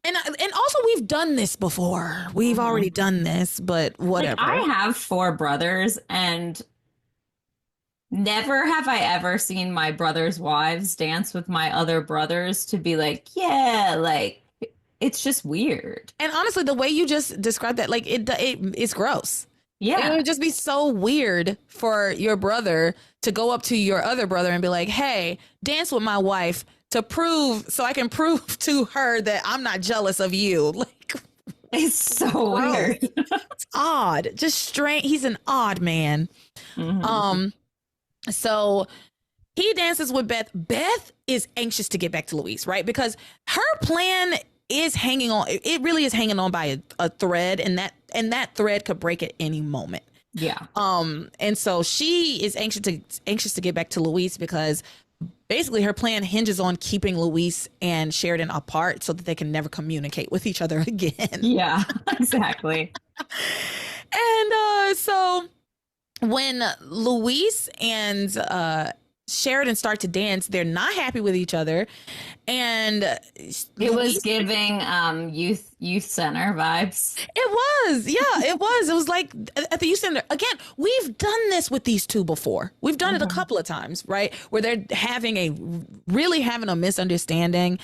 And also we've done this before. We've already done this, but whatever. Like, I have 4 brothers and never have I ever seen my brothers' wives dance with my other brothers to be like, yeah, like it's just weird. And honestly, the way you just described that, like it's gross. Yeah. It would just be so weird for your brother to go up to your other brother and be like, hey, dance with my wife so I can prove to her that I'm not jealous of you. Like, it's so weird. It's odd. Just strange. He's an odd man. So he dances with Beth. Beth is anxious to get back to Luis, right? Because her plan is hanging on. It really is hanging on by a thread, and that thread could break at any moment. Yeah. And so she is anxious to get back to Luis because basically her plan hinges on keeping Luis and Sheridan apart so that they can never communicate with each other again. Yeah, exactly. And so when Luis and Sheridan start to dance, they're not happy with each other. And it was giving youth center vibes. It was. Yeah, it was. It was like at the youth center. Again, we've done this with these two before. We've done it a couple of times, right? Where they're really having a misunderstanding.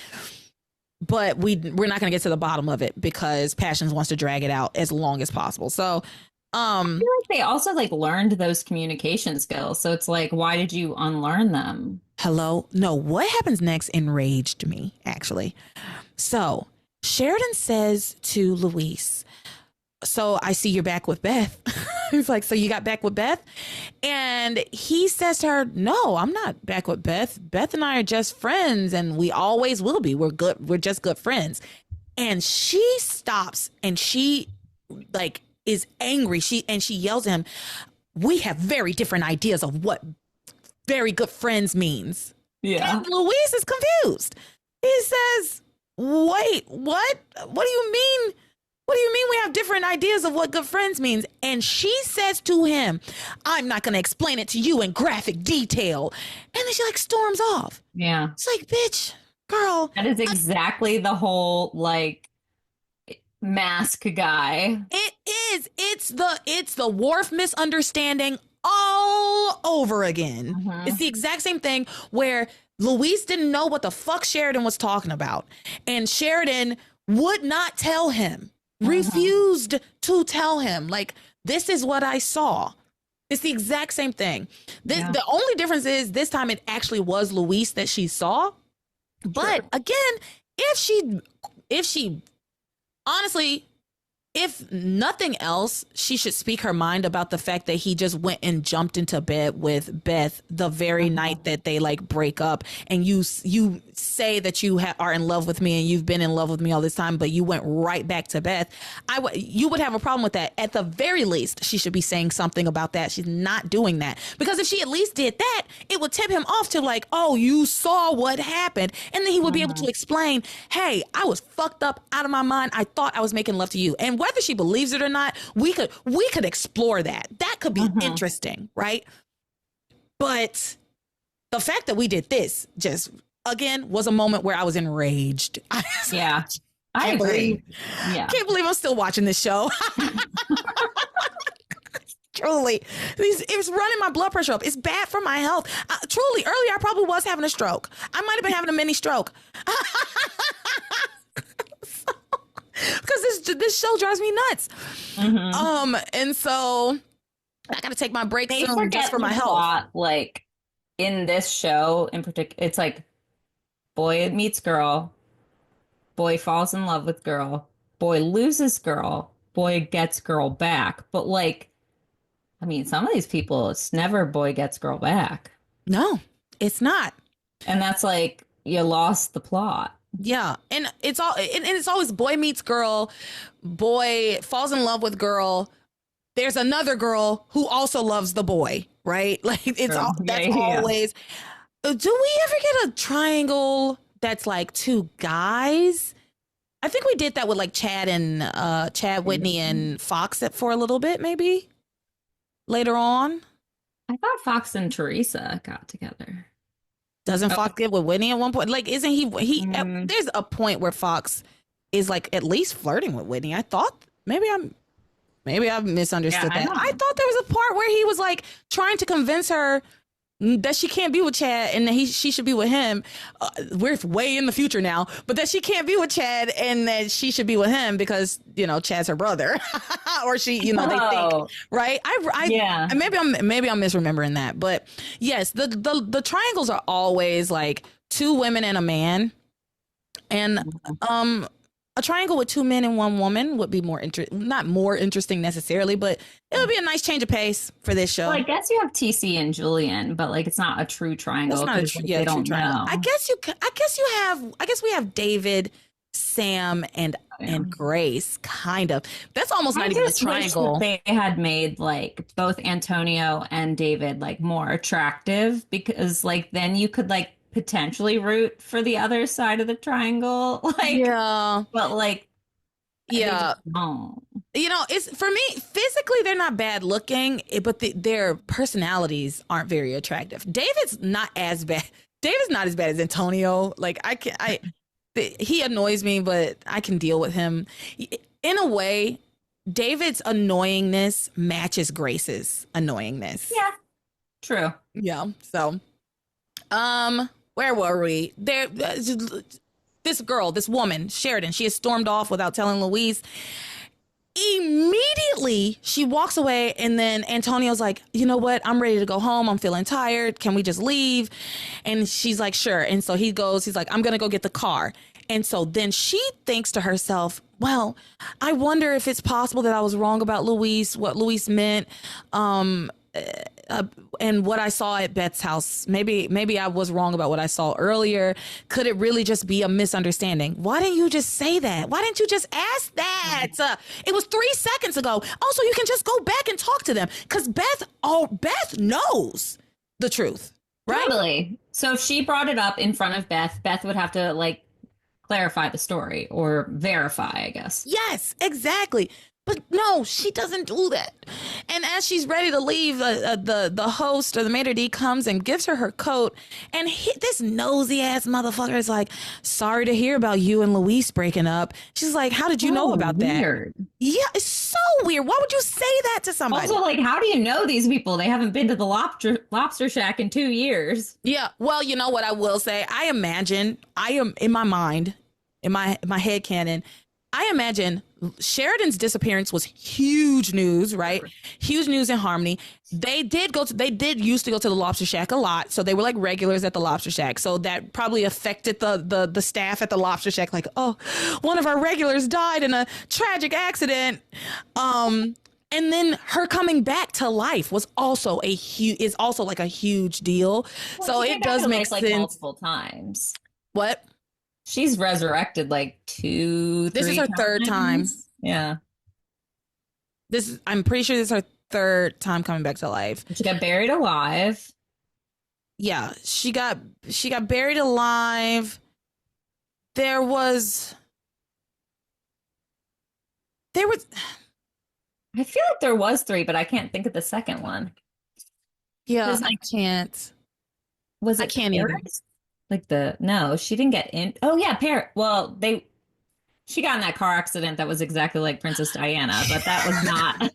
But we're not going to get to the bottom of it because Passions wants to drag it out as long as possible. So I feel like they also like learned those communication skills. So it's like, why did you unlearn them? Hello? No, what happens next enraged me, actually. So Sheridan says to Luis, so I see you're back with Beth. He's like, so you got back with Beth? And he says to her, no, I'm not back with Beth. Beth and I are just friends and we always will be. We're just good friends. And she stops and she like is angry. She yells at him, we have very different ideas of what very good friends means. Yeah. And Luis is confused. He says, wait, what? What do you mean? What do you mean we have different ideas of what good friends means? And she says to him, I'm not going to explain it to you in graphic detail. And then she like storms off. Yeah. It's like, bitch, girl. That is exactly the whole like mask guy. It is. It's the Worf misunderstanding all over again. It's the exact same thing where Luis didn't know what the fuck Sheridan was talking about. And Sheridan would not tell him, refused to tell him, like, this is what I saw. It's the exact same thing. Yeah. The only difference is this time it actually was Luis that she saw. But Sure. again, if she honestly, if nothing else, she should speak her mind about the fact that he just went and jumped into bed with Beth the very night that they like break up, and you say that you are in love with me and you've been in love with me all this time, but you went right back to Beth. You would have a problem with that. At the very least, she should be saying something about that. She's not doing that, because if she at least did that, it would tip him off to like, oh, you saw what happened, and then he would be able to explain, hey, I was fucked up out of my mind. I thought I was making love to you, and whether she believes it or not, we could explore that. That could be interesting, right? But the fact that we did this just again was a moment where I was enraged. Yeah, I agree. Yeah, can't believe I'm still watching this show. Truly, it was running my blood pressure up. It's bad for my health. Truly, earlier I probably was having a stroke. I might have been having a mini stroke. Because this show drives me nuts. And so I gotta take my break soon just for my health. Like in this show in particular, it's like boy meets girl, boy falls in love with girl, boy loses girl, boy gets girl back. But like, I mean, some of these people, it's never boy gets girl back. No, it's not. And that's like, you lost the plot. Yeah, and it's always boy meets girl, boy falls in love with girl. There's another girl who also loves the boy, right? Like that's always. Do we ever get a triangle that's like two guys? I think we did that with like Chad, Whitney, and Fox for a little bit, maybe later on. I thought Fox and Teresa got together. Doesn't Fox get with Whitney at one point? Like, isn't he there's a point where Fox is like at least flirting with Whitney. I thought maybe I misunderstood that. I thought there was a part where he was like trying to convince her that she can't be with Chad and that she should be with him. We're way in the future now, but that she can't be with Chad and that she should be with him because, Chad's her brother or she, they think, right? Yeah. Maybe I'm misremembering that, but yes, the triangles are always like two women and a man, and a triangle with two men and one woman would be not more interesting necessarily, but it would be a nice change of pace for this show. Well, I guess you have TC and Julian, but like it's not a true triangle. It's not a true triangle. I guess we have David, Sam, and Grace, kind of. That's almost not even a triangle. They had made like both Antonio and David like more attractive, because like then you could like potentially root for the other side of the triangle. But like, it's for me, physically they're not bad looking, but their personalities aren't very attractive. David's not as bad as Antonio. Like he annoys me, but I can deal with him. In a way, David's annoyingness matches Grace's annoyingness. Yeah, true. Yeah. So, where were we? This woman, Sheridan, she has stormed off without telling Luis. Immediately, she walks away, and then Antonio's like, you know what? I'm ready to go home. I'm feeling tired. Can we just leave? And she's like, sure. And so he's like, I'm going to go get the car. And so then she thinks to herself, well, I wonder if it's possible that I was wrong about Luis, what Luis meant. And what I saw at Beth's house, maybe I was wrong about what I saw earlier. Could it really just be a misunderstanding? Why didn't you just say that? Why didn't you just ask that? It was 3 seconds ago. Also, you can just go back and talk to them, because Beth knows the truth, right? Totally. So if she brought it up in front of Beth, Beth would have to like clarify the story or verify, I guess. Yes, exactly. But no, she doesn't do that. And as she's ready to leave, the host or the maitre d' comes and gives her coat. And this nosy ass motherfucker is like, sorry to hear about you and Luis breaking up. She's like, how did you know about that? Yeah, it's so weird. Why would you say that to somebody? Also, like, how do you know these people? They haven't been to the lobster shack in 2 years. Yeah. Well, you know what I will say? I am in my mind, in my head canon, I imagine Sheridan's disappearance was huge news, right? Huge news in Harmony. They did used to go to the Lobster Shack a lot, so they were like regulars at the Lobster Shack. So that probably affected the staff at the Lobster Shack, like, oh, one of our regulars died in a tragic accident. And then her coming back to life was also like a huge deal. Well, so it does make like sense. Multiple times. What? She's resurrected like two, This three is her third time. Yeah. I'm pretty sure this is her third time coming back to life. She got buried alive. Yeah, she got buried alive. There was I feel like there was three, but I can't think of the second one. Yeah, I can't. Was it I can't either. Like no, she didn't get in. Oh yeah, Well, she got in that car accident that was exactly like Princess Diana, but that was not.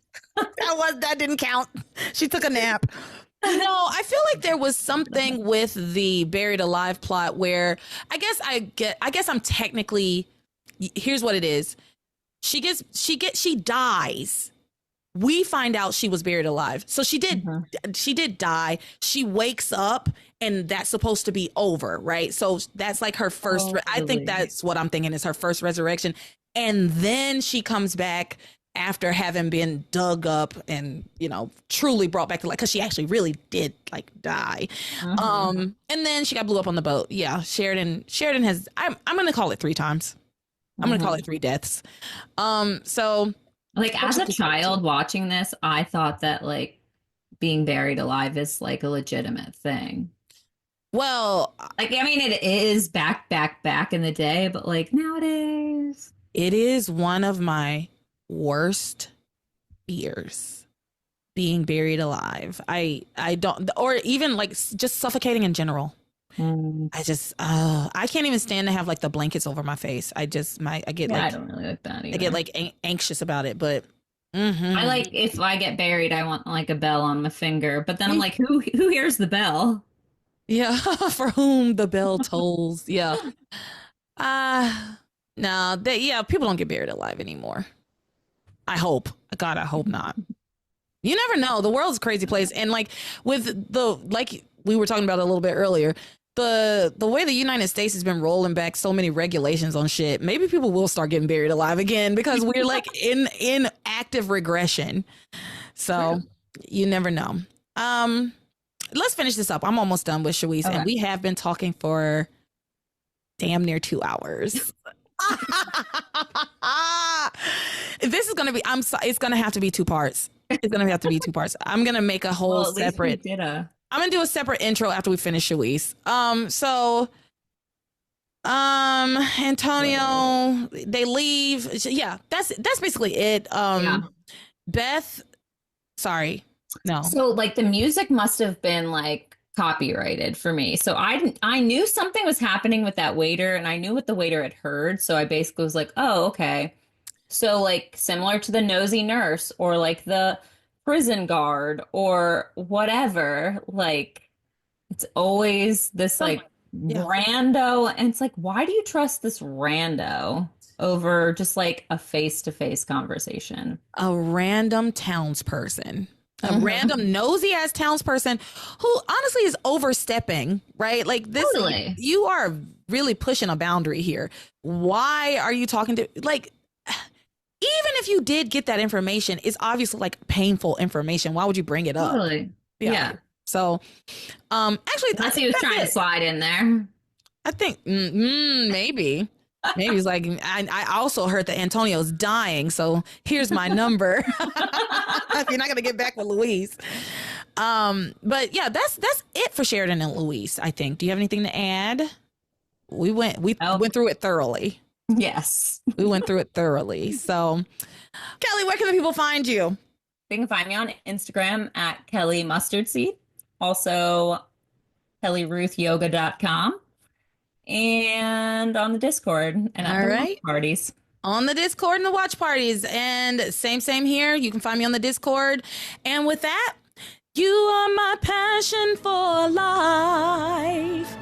that didn't count. She took a nap. No, I feel like there was something with the buried alive plot where I guess I'm technically, here's what it is. She dies. We find out she was buried alive. So she did die. She wakes up and that's supposed to be over, right? So that's like her first, I think that's what I'm thinking is her first resurrection. And then she comes back after having been dug up and, truly brought back to life, because she actually really did like die. And then she got blew up on the boat. Yeah, Sheridan has, I'm going to call it 3 times. I'm going to call it 3 deaths. So like as a child watching this, I thought that like being buried alive is like a legitimate thing. Well, like, I mean, it is back in the day, but like nowadays, it is one of my worst fears, being buried alive. I don't, or even like just suffocating in general. I can't even stand to have like the blankets over my face. I get like, I don't really like that either. I get like anxious about it, but I like, if I get buried, I want like a bell on my finger, but then I'm like, who hears the bell? Yeah, for whom the bell tolls. Yeah. No, people don't get buried alive anymore. I hope. God, I hope not. You never know. The world's a crazy place. And like like we were talking about a little bit earlier, the way the United States has been rolling back so many regulations on shit, maybe people will start getting buried alive again, because we're like in active regression. So you never know. Let's finish this up. I'm almost done with Sharice, and we have been talking for damn near 2 hours. This is gonna be. It's gonna have to be 2 parts. It's gonna have to be 2 parts. I'm gonna make a whole separate. I'm gonna do a separate intro after we finish Sharice. Antonio, they leave. Yeah, that's basically it. Beth, sorry. No. So like the music must have been like copyrighted for me. So I knew something was happening with that waiter, and I knew what the waiter had heard. So I basically was like, oh, okay. So like similar to the nosy nurse or like the prison guard or whatever, like it's always this like rando. And it's like, why do you trust this rando over just like a face-to-face conversation? A random townsperson. A random nosy ass townsperson who honestly is overstepping, right? Like this, you are really pushing a boundary here. Why are you talking to, like, even if you did get that information, it's obviously like painful information. Why would you bring it up? Totally. Yeah. So, actually, unless he was trying to slide in there. I think maybe. Maybe he's like, I also heard that Antonio's dying, so here's my number. If you're not gonna get back with Luis. But yeah, that's it for Sheridan and Luis, I think. Do you have anything to add? We went through it thoroughly. Yes. We went through it thoroughly. So Kelly, where can the people find you? They can find me on Instagram at Kelly Mustard Seed. Also kellyruthyoga.com. And on the Discord and at the watch parties. On the Discord and the watch parties. And same here. You can find me on the Discord. And with that, you are my passion for life.